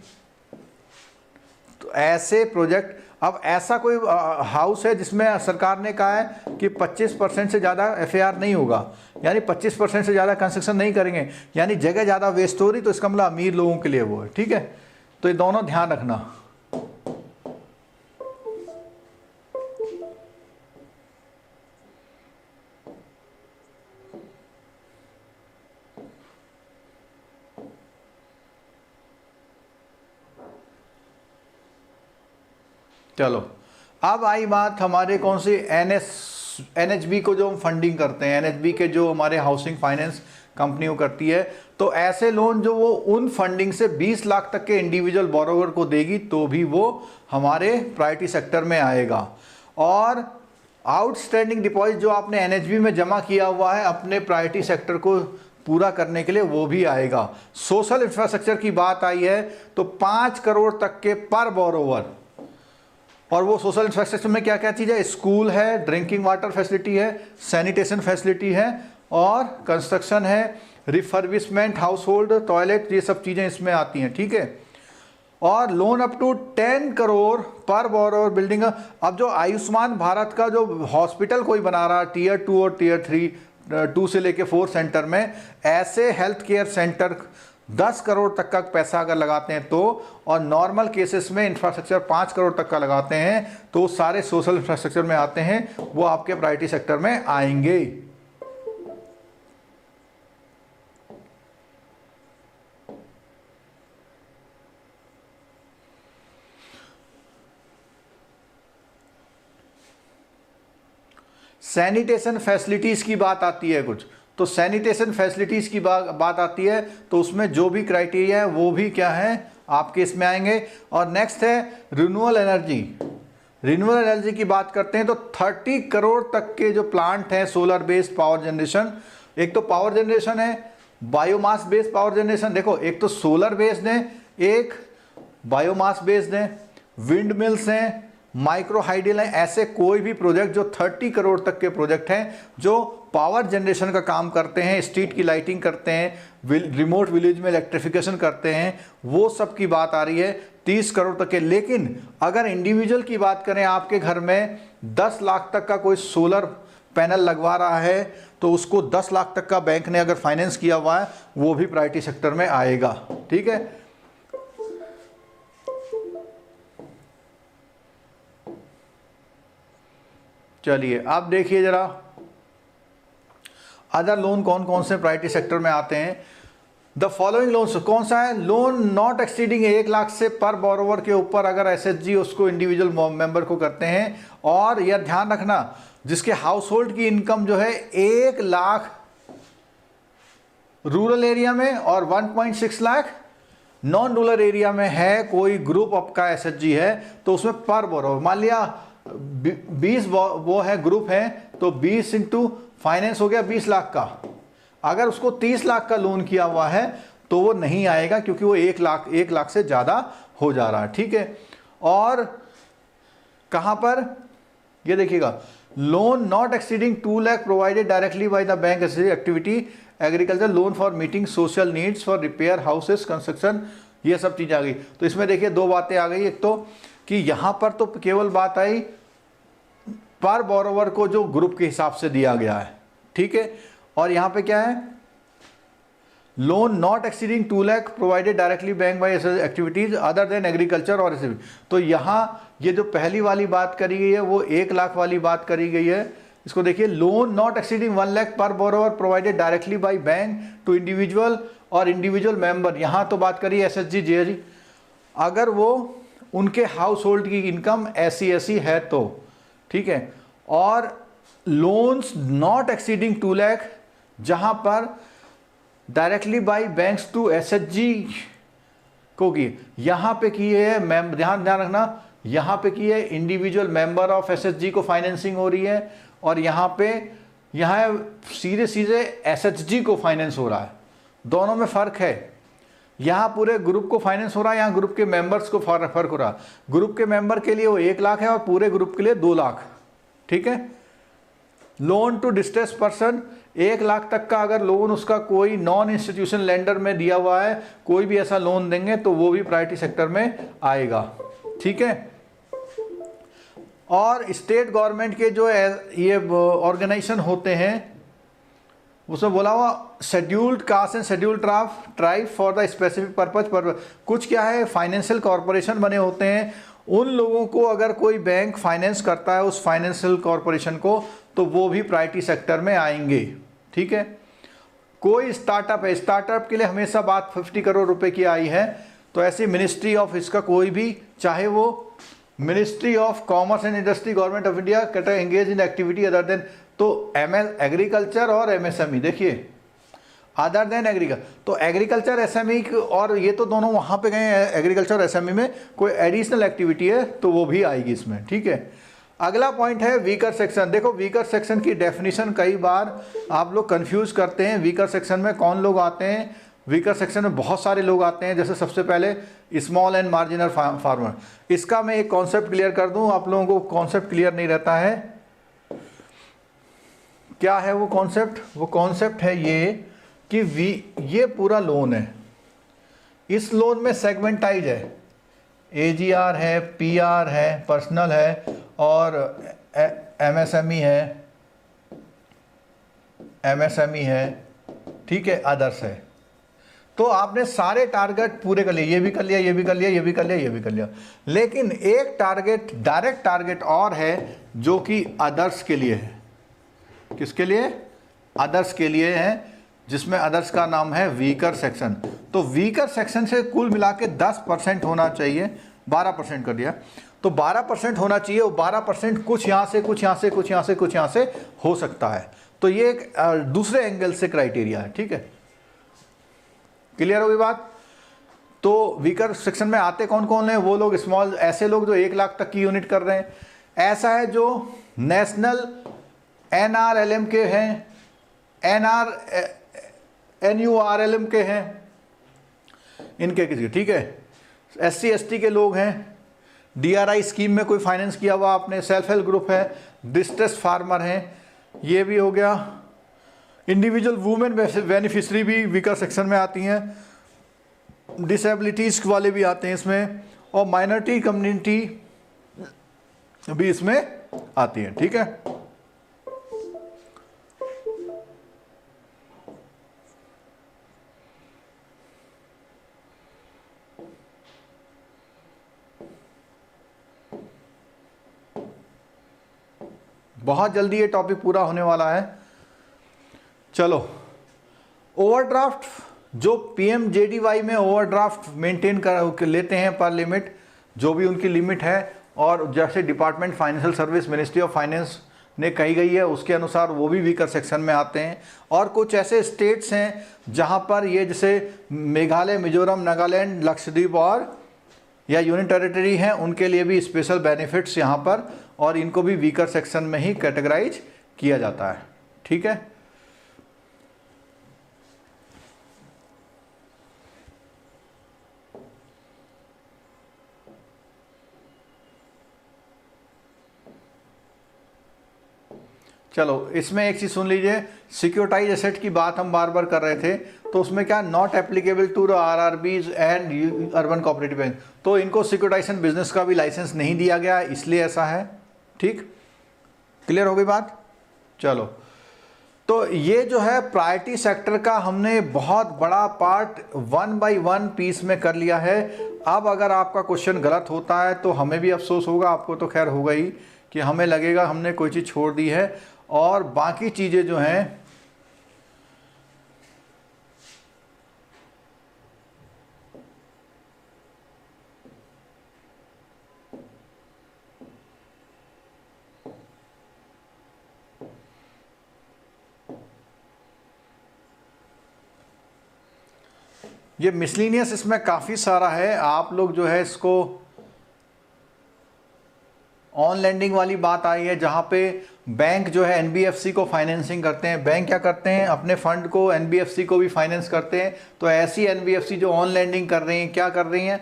तो ऐसे प्रोजेक्ट, अब ऐसा कोई हाउस है जिसमें सरकार ने कहा है कि 25% से ज़्यादा एफएआर नहीं होगा, यानी 25% से ज़्यादा कंस्ट्रक्शन नहीं करेंगे, यानी जगह ज़्यादा वेस्ट हो रही, तो इसका मतलब अमीर लोगों के लिए वो है, ठीक है। तो ये दोनों ध्यान रखना। चलो अब आई बात हमारे कौन सी एनएचबी को जो हम फंडिंग करते हैं, एनएचबी के जो हमारे हाउसिंग फाइनेंस कंपनी को करती है, तो ऐसे लोन जो वो उन फंडिंग से 20 लाख तक के इंडिविजुअल बोरोवर को देगी तो भी वो हमारे प्रायोरिटी सेक्टर में आएगा। और आउटस्टैंडिंग डिपॉजिट जो आपने एनएचबी में जमा किया हुआ है अपने प्रायोरिटी सेक्टर को पूरा करने के लिए, वो भी आएगा। सोशल इंफ्रास्ट्रक्चर की बात आई है तो 5 करोड़ तक के पर बोरोवर, और वो सोशल इंफ्रास्ट्रक्चर में क्या क्या चीज़ है, स्कूल है, ड्रिंकिंग वाटर फैसिलिटी है, सैनिटेशन फैसिलिटी है, और कंस्ट्रक्शन है, रिफर्बिशमेंट, हाउस होल्ड, टॉयलेट, ये सब चीज़ें इसमें आती हैं, ठीक है। और लोन अप टू 10 करोड़ पर बोरोवर बिल्डिंग। अब जो आयुष्मान भारत का जो हॉस्पिटल कोई बना रहा है टियर 2 और टियर 3, 2 से लेके 4 सेंटर में, ऐसे हेल्थ केयर सेंटर 10 करोड़ तक का पैसा अगर लगाते हैं तो, और नॉर्मल केसेस में इंफ्रास्ट्रक्चर 5 करोड़ तक का लगाते हैं, तो सारे सोशल इंफ्रास्ट्रक्चर में आते हैं, वो आपके प्रायोरिटी सेक्टर में आएंगे। सैनिटेशन फैसिलिटीज़ की बात आती है कुछ, तो सैनिटेशन फैसिलिटीज़ की बात आती है तो उसमें जो भी क्राइटेरिया है वो भी क्या है आपके इसमें आएंगे। और नेक्स्ट है रिन्यूएबल एनर्जी। रिन्यूएबल एनर्जी की बात करते हैं तो 30 करोड़ तक के जो प्लांट हैं सोलर बेस्ड पावर जनरेशन, एक तो पावर जनरेशन है, बायोमास बेस्ड पावर जनरेशन, देखो एक तो सोलर बेस्ड है, एक बायोमास बेस्ड है, विंड मिल्स हैं, माइक्रो हाइडल हैं, ऐसे कोई भी प्रोजेक्ट जो 30 करोड़ तक के प्रोजेक्ट हैं जो पावर जनरेशन का काम करते हैं, स्ट्रीट की लाइटिंग करते हैं, रिमोट विलेज में इलेक्ट्रिफिकेशन करते हैं, वो सब की बात आ रही है 30 करोड़ तक के। लेकिन अगर इंडिविजुअल की बात करें, आपके घर में 10 लाख तक का कोई सोलर पैनल लगवा रहा है तो उसको 10 लाख तक का बैंक ने अगर फाइनेंस किया हुआ है वो भी प्रायोरिटी सेक्टर में आएगा। ठीक है, चलिए अब देखिए जरा अदर लोन कौन कौन से प्रायोरिटी सेक्टर में आते हैं। द फॉलोइंग लोन्स, कौन सा है, लोन नॉट एक्सीडिंग 1 लाख से पर बोरोवर के ऊपर अगर एसएचजी उसको इंडिविजुअल मेंबर को करते हैं, और यह ध्यान रखना जिसके हाउस होल्ड की इनकम जो है 1 लाख रूरल एरिया में और 1.6 लाख नॉन रूरल एरिया में है, कोई ग्रुप आपका एसएचजी है तो उसमें पर बोरोवर, मान लिया 20 वो है ग्रुप है तो 20 इंटू फाइनेंस हो गया 20 लाख का। अगर उसको 30 लाख का लोन किया हुआ है तो वो नहीं आएगा क्योंकि वो 1 लाख से ज़्यादा हो जा रहा है। ठीक है, और कहाँ पर ये देखिएगा, loan not exceeding 2 lakh provided directly by the bank activity, agriculture loan for meeting social needs for repair houses construction, ये सब चीज़ें आ गई। तो इसमें देखिए 2 बातें आ गई, एक तो कि यहाँ पर तो केवल बात आई पर बोरोवर को जो ग्रुप के हिसाब से दिया गया है। ठीक है, और यहाँ पे क्या है, loan not exceeding 2 lakh provided directly bank by activities other than agriculture और रेसिपी। तो यहाँ ये जो पहली वाली बात करी गई है वो 1 लाख वाली बात करी गई है। इसको देखिए, loan not exceeding 1 lakh per borrower provided directly by bank to individual और इंडिविजुअल मेंबर, यहाँ तो बात करी एसएचजी जेएचजी, अगर वो उनके हाउस होल्ड की इनकम ऐसी है तो। ठीक है, और लोन्स नॉट एक्सीडिंग 2 लाख जहाँ पर directly by banks to SHG को की, यहाँ पे की है, ध्यान रखना, यहाँ पे की है इंडिविजुअल मेंबर ऑफ एसएचजी को फाइनेंसिंग हो रही है, और यहाँ सीधे एसएचजी को फाइनेंस हो रहा है। दोनों में फ़र्क है, यहाँ पूरे ग्रुप को फाइनेंस हो रहा है, यहाँ ग्रुप के मेंबर्स को फर्क हो रहा है। ग्रुप के मेंबर के लिए वो 1 लाख है और पूरे ग्रुप के लिए 2 लाख। ठीक है, loan to distress person 1 lakh तक का अगर लोन उसका कोई नॉन इंस्टीट्यूशन लेंडर में दिया हुआ है, कोई भी ऐसा लोन देंगे तो वो भी प्रायोरिटी सेक्टर में आएगा। ठीक है, और स्टेट गवर्नमेंट के जो ये ऑर्गेनाइजेशन होते हैं उसमें बोला हुआ scheduled caste and scheduled tribe for the specific purpose, कुछ क्या है फाइनेंशियल कॉरपोरेशन बने होते हैं, उन लोगों को अगर कोई बैंक फाइनेंस करता है उस फाइनेंशियल कॉरपोरेशन को तो वो भी प्रायोरिटी सेक्टर में आएंगे। ठीक है, कोई स्टार्टअप है, स्टार्टअप के लिए हमेशा बात 50 करोड़ रुपए की आई है, तो ऐसी मिनिस्ट्री ऑफ इसका कोई भी, चाहे वो ministry of commerce and industry government of India cater engage in activity other than, तो एग्रीकल्चर और एमएसएमई, देखिए अदर देन एग्रीकल्चर, तो एग्रीकल्चर एसएमई और ये तो दोनों वहाँ पे गए हैं, एग्रीकल्चर एसएमई में कोई एडिशनल एक्टिविटी है तो वो भी आएगी इसमें। ठीक है, अगला पॉइंट है वीकर सेक्शन। देखो वीकर सेक्शन की डेफिनेशन कई बार आप लोग कंफ्यूज करते हैं, वीकर सेक्शन में कौन लोग आते हैं। वीकर सेक्शन में बहुत सारे लोग आते हैं, जैसे सबसे पहले स्मॉल एंड मार्जिनल फार्मर। इसका मैं एक कॉन्सेप्ट क्लियर कर दूं, आप लोगों को कॉन्सेप्ट क्लियर नहीं रहता है। क्या है वो कॉन्सेप्ट? वो कॉन्सेप्ट है ये कि ये पूरा लोन है, इस लोन में सेगमेंटाइज है, एजीआर है, पीआर है, पर्सनल है और एमएसएमई है, ठीक है, अदर्स है। तो आपने सारे टारगेट पूरे कर लिए, ये भी कर लिया, ये भी कर लिया, ये भी कर लिया, ये भी कर लिया, लेकिन एक टारगेट, डायरेक्ट टारगेट और है जो कि अदर्स के लिए है। किसके लिए? अदर्स के लिए है, जिसमें अदर्स का नाम है वीकर सेक्शन। तो वीकर सेक्शन से कुल मिला के 10% होना चाहिए, 12% कर दिया। तो 12% होना चाहिए, और 12% कुछ यहाँ से कुछ यहाँ से कुछ यहाँ से कुछ यहाँ से हो सकता है। तो ये एक दूसरे एंगल से क्राइटेरिया है, ठीक है, क्लियर होगी बात। तो वीकर सेक्शन में आते कौन कौन है? वो लोग स्मॉल, ऐसे लोग जो 1 लाख तक की यूनिट कर रहे हैं, ऐसा है जो नेशनल NRLM के हैं, NURLM के हैं, इनके किसी, ठीक है, SC ST के लोग हैं, DRI स्कीम में कोई फाइनेंस किया हुआ आपने, सेल्फ हेल्प ग्रुप है, डिस्ट्रेस फार्मर हैं, ये भी हो गया। इंडिविजुअल वुमेन बेनिफिशरी भी वीकर सेक्शन में आती हैं, डिसेबिलिटीज वाले भी आते हैं इसमें, और माइनॉरिटी कम्युनिटी भी इसमें आती है, ठीक है। बहुत जल्दी ये टॉपिक पूरा होने वाला है। चलो, ओवरड्राफ्ट, जो PMJDY में ओवरड्राफ्ट मेंटेन कर लेते हैं पर लिमिट, जो भी उनकी लिमिट है, और जैसे department financial service, ministry of finance ने कही गई है उसके अनुसार वो भी वीकर सेक्शन में आते हैं। और कुछ ऐसे स्टेट्स हैं जहां पर ये, जैसे मेघालय, मिजोरम, नागालैंड, लक्षद्वीप और या यूनियन टेरिटरी हैं, उनके लिए भी स्पेशल बेनिफिट्स यहाँ पर, और इनको भी वीकर सेक्शन में ही कैटेगराइज किया जाता है, ठीक है। चलो, इसमें एक चीज़ सुन लीजिए, सिक्योरिटाइज एसेट की बात हम बार बार कर रहे थे, तो उसमें क्या, not applicable to the RRBs and urban cooperative bank, तो इनको सिक्योरिटाइजेशन बिजनेस का भी लाइसेंस नहीं दिया गया, इसलिए ऐसा है, ठीक, क्लियर हो गई बात। चलो, तो ये जो है प्रायोरिटी सेक्टर का हमने बहुत बड़ा पार्ट 1 by 1 पीस में कर लिया है। अब अगर आपका क्वेश्चन गलत होता है तो हमें भी अफसोस होगा, आपको तो खैर होगा ही, कि हमें लगेगा हमने कोई चीज़ छोड़ दी है, और बाकी चीज़ें जो हैं ये मिसलिनियस, इसमें काफ़ी सारा है। आप लोग जो है इसको, ऑन लैंडिंग वाली बात आई है, जहाँ पे बैंक जो है NBFC को फाइनेंसिंग करते हैं। बैंक क्या करते हैं, अपने फंड को NBFC को भी फाइनेंस करते हैं। तो ऐसी NBFC जो ऑन लैंडिंग कर रही हैं, क्या कर रही हैं,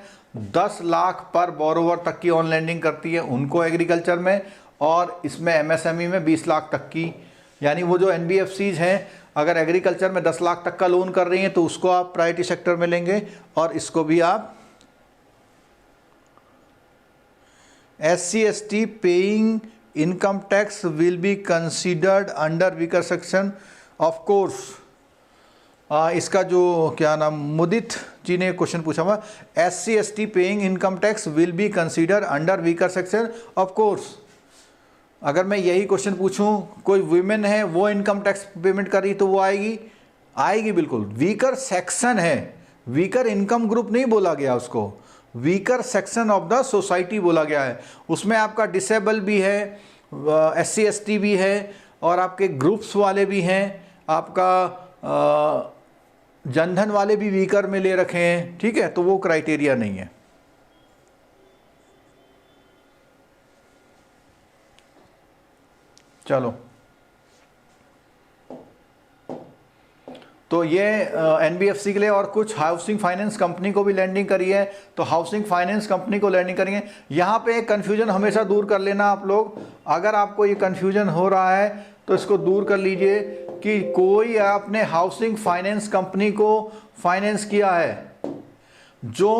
10 लाख पर बोरोवर तक की ऑन लैंडिंग करती है, उनको एग्रीकल्चर में, और इसमें MSME में 20 लाख तक की। यानी वो जो NBFCs हैं, अगर एग्रीकल्चर में 10 लाख तक का लोन कर रही हैं तो उसको आप प्रायोरिटी सेक्टर में लेंगे, और इसको भी आप SC ST paying income tax will be considered under weaker section of course. इसका जो क्या नाम, मुदित जी ने क्वेश्चन पूछा हुआ, SC ST paying income tax will be considered under weaker section of course. अगर मैं यही क्वेश्चन पूछूं, कोई वुमेन है वो इनकम टैक्स पेमेंट कर रही, तो वो आएगी, आएगी बिल्कुल। वीकर सेक्शन है, वीकर इनकम ग्रुप नहीं बोला गया उसको, weaker section of the society बोला गया है। उसमें आपका डिसेबल भी है, SC ST भी है, और आपके ग्रुप्स वाले भी हैं, आपका जनधन वाले भी वीकर में ले रखे हैं, ठीक है। तो वो क्राइटेरिया नहीं है। चलो, तो ये NBFC के लिए, और कुछ हाउसिंग फाइनेंस कंपनी को भी लैंडिंग करी है, तो हाउसिंग फाइनेंस कंपनी को लैंडिंग करेंगे। यहाँ पे एक कन्फ्यूजन हमेशा दूर कर लेना आप लोग, अगर आपको ये कन्फ्यूजन हो रहा है तो इसको दूर कर लीजिए कि कोई आपने हाउसिंग फाइनेंस कंपनी को फाइनेंस किया है जो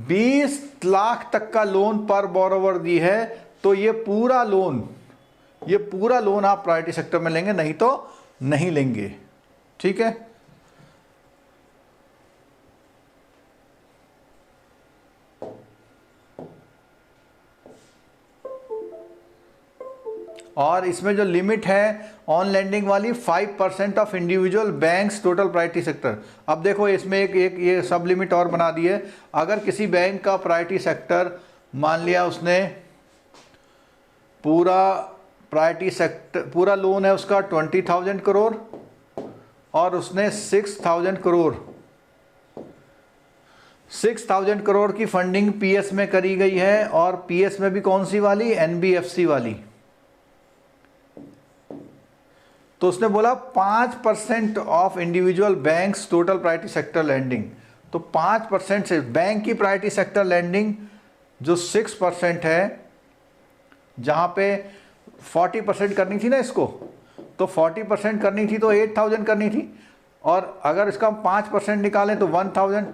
20 लाख तक का लोन पर बोरोवर दी है, तो ये पूरा लोन आप प्रायोरिटी सेक्टर में लेंगे, नहीं तो नहीं लेंगे, ठीक है। और इसमें जो लिमिट है ऑन लैंडिंग वाली, 5% of individual banks total priority sector. अब देखो इसमें एक ये सब लिमिट और बना दी है, अगर किसी बैंक का प्रायोरिटी सेक्टर मान लिया उसने पूरा प्रायोरिटी सेक्टर, पूरा लोन है उसका 20,000 करोड़ और उसने 6,000 करोड़ की फंडिंग पीएस में करी गई है, और पीएस में भी कौन सी वाली, एनबीएफसी वाली। तो उसने बोला 5% of individual banks total priority sector lending. तो 5% से बैंक की प्रायोरिटी सेक्टर लैंडिंग जो 6% है, जहां पे 40% करनी थी ना इसको, तो 40% करनी थी तो 8,000 करनी थी, और अगर इसका 5% निकालें तो 1,000,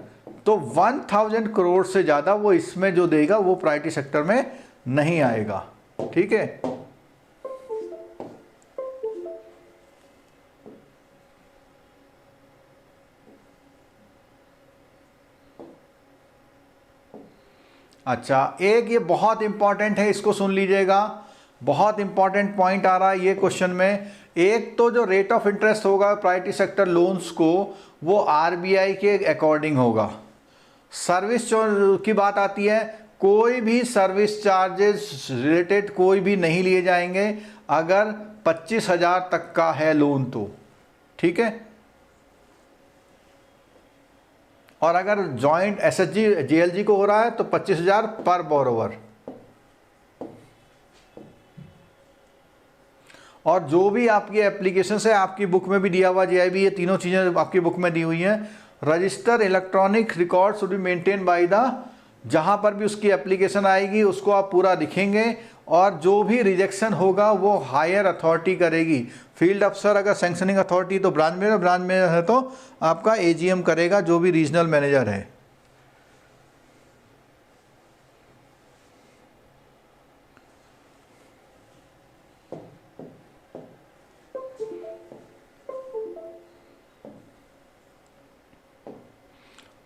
तो 1,000 करोड़ से ज़्यादा वो इसमें जो देगा वो प्रायोरिटी सेक्टर में नहीं आएगा। ठीक है, अच्छा, एक ये बहुत इंपॉर्टेंट है, इसको सुन लीजिएगा, बहुत इंपॉर्टेंट पॉइंट आ रहा है ये क्वेश्चन में। एक तो जो रेट ऑफ इंटरेस्ट होगा प्रायोरिटी सेक्टर लोन्स को, वो आरबीआई के अकॉर्डिंग होगा। सर्विस की बात आती है, कोई भी सर्विस चार्जेस रिलेटेड कोई भी नहीं लिए जाएंगे अगर 25,000 तक का है लोन तो, ठीक है। और अगर जॉइंट एसएचजी जेएलजी को हो रहा है तो 25,000 पर बोरोवर। और जो भी आपकी एप्लीकेशन है, आपकी बुक में भी दिया हुआ जेआईबी, ये तीनों चीज़ें आपकी बुक में दी हुई हैं। Register electronic record should be maintain by the, जहाँ पर भी उसकी एप्लीकेशन आएगी उसको आप पूरा लिखेंगे, और जो भी रिजेक्शन होगा वो हायर अथॉरिटी करेगी। फील्ड अफसर अगर सैंक्शनिंग अथॉरिटी तो ब्रांच में है तो आपका एजीएम करेगा, जो भी रीजनल मैनेजर है।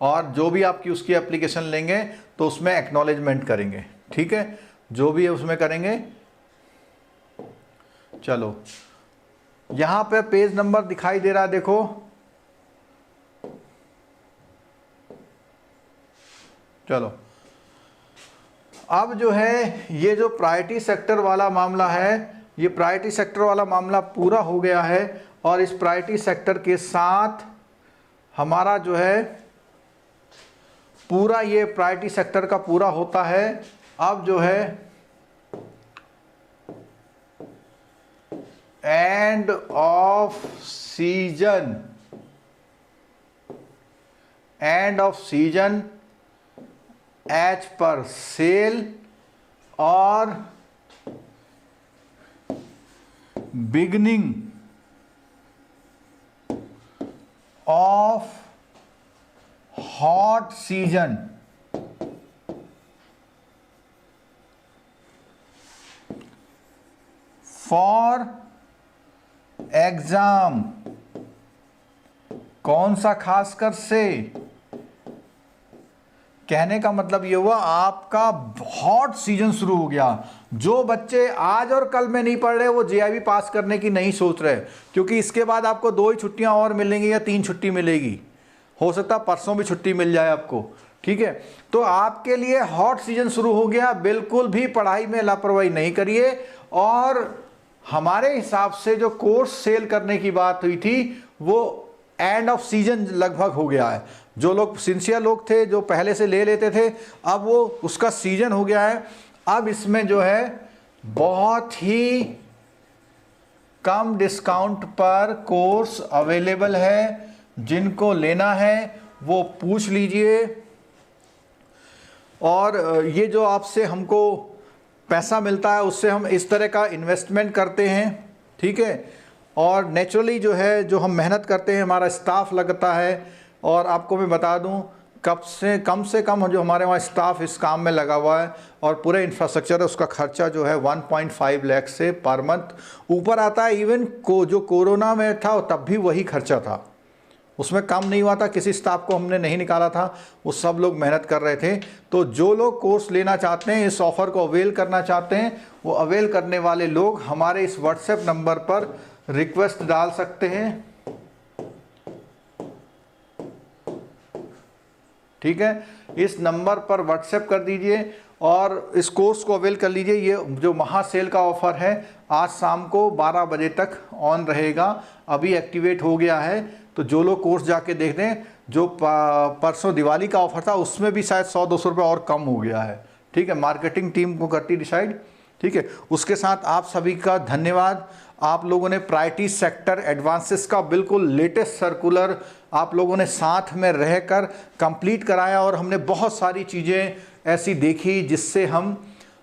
और जो भी आपकी उसकी एप्लीकेशन लेंगे तो उसमें एक्नॉलेजमेंट करेंगे, ठीक है, जो भी है उसमें करेंगे। चलो, यहां पे पेज नंबर दिखाई दे रहा है, देखो, चलो अब जो है ये जो प्रायोरिटी सेक्टर वाला मामला है, ये प्रायोरिटी सेक्टर वाला मामला पूरा हो गया है, और इस प्रायोरिटी सेक्टर के साथ हमारा जो है पूरा ये प्रायोरिटी सेक्टर का पूरा होता है। अब जो है एंड ऑफ सीजन, एज पर सेल और beginning of hot season for exam. कौन सा खासकर से, कहने का मतलब ये हुआ आपका हॉट सीजन शुरू हो गया। जो बच्चे आज और कल में नहीं पढ़ रहे वो जेआईबी पास करने की नहीं सोच रहे, क्योंकि इसके बाद आपको 2 ही छुट्टियां और मिलेंगी या 3 छुट्टी मिलेगी, हो सकता है परसों भी छुट्टी मिल जाए आपको, ठीक है। तो आपके लिए हॉट सीजन शुरू हो गया, बिल्कुल भी पढ़ाई में लापरवाही नहीं करिए। और हमारे हिसाब से जो कोर्स सेल करने की बात हुई थी वो एंड ऑफ सीजन लगभग हो गया है। जो लोग सिंसियर लोग थे, जो पहले से ले लेते थे, अब वो उसका सीजन हो गया है। अब इसमें जो है बहुत ही कम डिस्काउंट पर कोर्स अवेलेबल है, जिनको लेना है वो पूछ लीजिए। और ये जो आपसे हमको पैसा मिलता है उससे हम इस तरह का इन्वेस्टमेंट करते हैं, ठीक है। और नेचुरली जो है, जो हम मेहनत करते हैं, हमारा स्टाफ लगता है। और आपको मैं बता दूं, कम से कम जो हमारे वहाँ स्टाफ इस काम में लगा हुआ है और पूरे इंफ्रास्ट्रक्चर है, उसका खर्चा जो है 1.5 लाख से पर मंथ ऊपर आता है। इवन जो कोरोना में था तब भी वही खर्चा था, उसमें कम नहीं हुआ था। किसी स्टाफ को हमने नहीं निकाला था, वो सब लोग मेहनत कर रहे थे। तो जो लोग कोर्स लेना चाहते हैं, इस ऑफ़र को अवेल करना चाहते हैं, वो अवेल करने वाले लोग हमारे इस व्हाट्सएप नंबर पर रिक्वेस्ट डाल सकते हैं। ठीक है, इस नंबर पर व्हाट्सएप कर दीजिए और इस कोर्स को अवेल कर लीजिए। ये जो महासेल का ऑफ़र है आज शाम को 12 बजे तक ऑन रहेगा, अभी एक्टिवेट हो गया है। तो जो लोग कोर्स जाके देख रहे हैं, जो परसों दिवाली का ऑफ़र था उसमें भी शायद 100-200 रुपये और कम हो गया है। ठीक है, मार्केटिंग टीम को करती डिसाइड। ठीक है, उसके साथ आप सभी का धन्यवाद। आप लोगों ने प्रायोरिटी सेक्टर एडवांसेस का बिल्कुल लेटेस्ट सर्कुलर आप लोगों ने साथ में रहकर कंप्लीट कराया और हमने बहुत सारी चीज़ें ऐसी देखी जिससे हम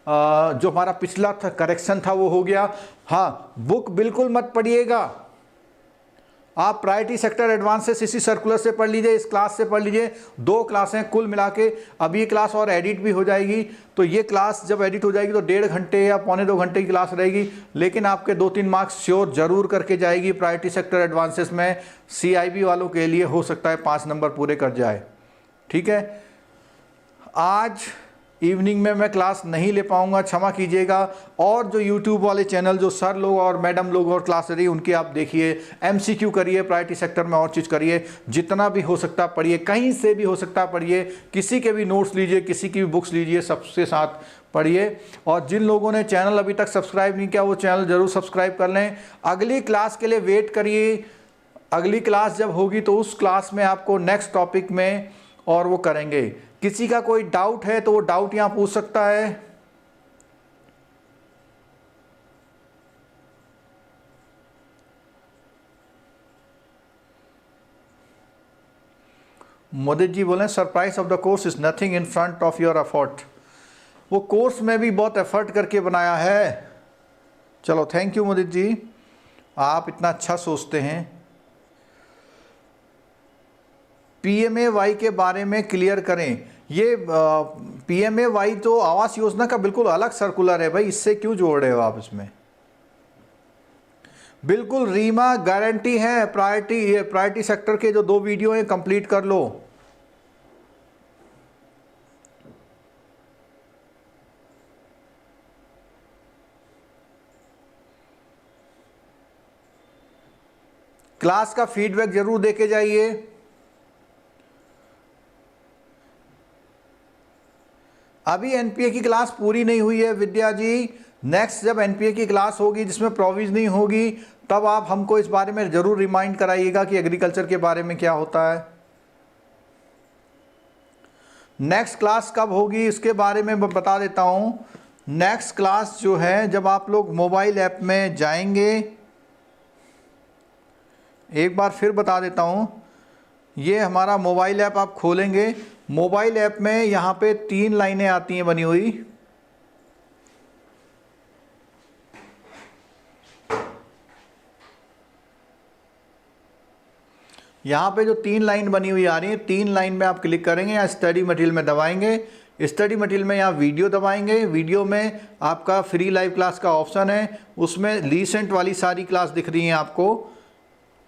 जो हमारा पिछला करेक्शन था वो हो गया। हाँ, बुक बिल्कुल मत पढ़िएगा, आप प्रायोरिटी सेक्टर एडवांसेस इसी सर्कुलर से पढ़ लीजिए, इस क्लास से पढ़ लीजिए। 2 क्लासें कुल मिला के, अब ये क्लास और एडिट भी हो जाएगी, तो ये क्लास जब एडिट हो जाएगी तो 1.5 घंटे या 1.25 घंटे की क्लास रहेगी, लेकिन आपके 2-3 मार्क्स श्योर जरूर करके जाएगी। प्रायोरिटी सेक्टर एडवांसेस में CIB वालों के लिए हो सकता है 5 नंबर पूरे कर जाए। ठीक है, आज इवनिंग में मैं क्लास नहीं ले पाऊंगा, क्षमा कीजिएगा। और जो YouTube वाले चैनल जो सर लोग और मैडम लोग और क्लास ले रही है उनकी आप देखिए, MCQ करिए, प्रायोरिटी सेक्टर में और चीज़ करिए, जितना भी हो सकता पढ़िए, कहीं से भी हो सकता पढ़िए, किसी के भी नोट्स लीजिए, किसी की भी बुक्स लीजिए, सबसे साथ पढ़िए। और जिन लोगों ने चैनल अभी तक सब्सक्राइब नहीं किया वो चैनल ज़रूर सब्सक्राइब कर लें। अगली क्लास के लिए वेट करिए, अगली क्लास जब होगी तो उस क्लास में आपको नेक्स्ट टॉपिक में और वो करेंगे। किसी का कोई डाउट है तो वो डाउट यहां पूछ सकता है। मोदी जी बोले surprise of the course is nothing in front of your effort. वो कोर्स में भी बहुत एफर्ट करके बनाया है। चलो थैंक यू मोदी जी, आप इतना अच्छा सोचते हैं। PMAY के बारे में क्लियर करें। ये PMAY तो आवास योजना का बिल्कुल अलग सर्कुलर है भाई, इससे क्यों जोड़ रहे हो आप इसमें? बिल्कुल रीमा गारंटी है। प्रायोरिटी सेक्टर के जो 2 वीडियो हैं कंप्लीट कर लो। क्लास का फीडबैक जरूर देके जाइए। अभी NPA की क्लास पूरी नहीं हुई है विद्या जी, नेक्स्ट जब NPA की क्लास होगी जिसमें प्रोविजनिंग होगी तब आप हमको इस बारे में ज़रूर रिमाइंड कराइएगा कि एग्रीकल्चर के बारे में क्या होता है। नेक्स्ट क्लास कब होगी इसके बारे में मैं बता देता हूँ। नेक्स्ट क्लास जो है जब आप लोग मोबाइल ऐप में जाएंगे, एक बार फिर बता देता हूँ, ये हमारा मोबाइल ऐप आप खोलेंगे। मोबाइल ऐप में यहाँ पे 3 लाइनें आती हैं बनी हुई। यहाँ पे जो 3 लाइन बनी हुई आ रही है, 3 लाइन में आप क्लिक करेंगे या स्टडी मटेरियल में दबाएंगे। स्टडी मटेरियल में यहाँ वीडियो दबाएंगे। वीडियो में आपका फ्री लाइव क्लास का ऑप्शन है, उसमें रिसेंट वाली सारी क्लास दिख रही हैं आपको,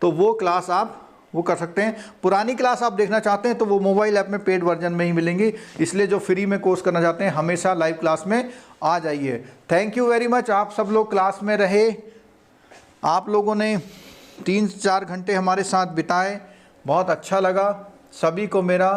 तो वो क्लास आप वो कर सकते हैं। पुरानी क्लास आप देखना चाहते हैं तो वो मोबाइल ऐप में पेड वर्जन में ही मिलेंगी, इसलिए जो फ्री में कोर्स करना चाहते हैं हमेशा लाइव क्लास में आ जाइए। थैंक यू वेरी मच, आप सब लोग क्लास में रहे, आप लोगों ने 3-4 घंटे हमारे साथ बिताए, बहुत अच्छा लगा सभी को मेरा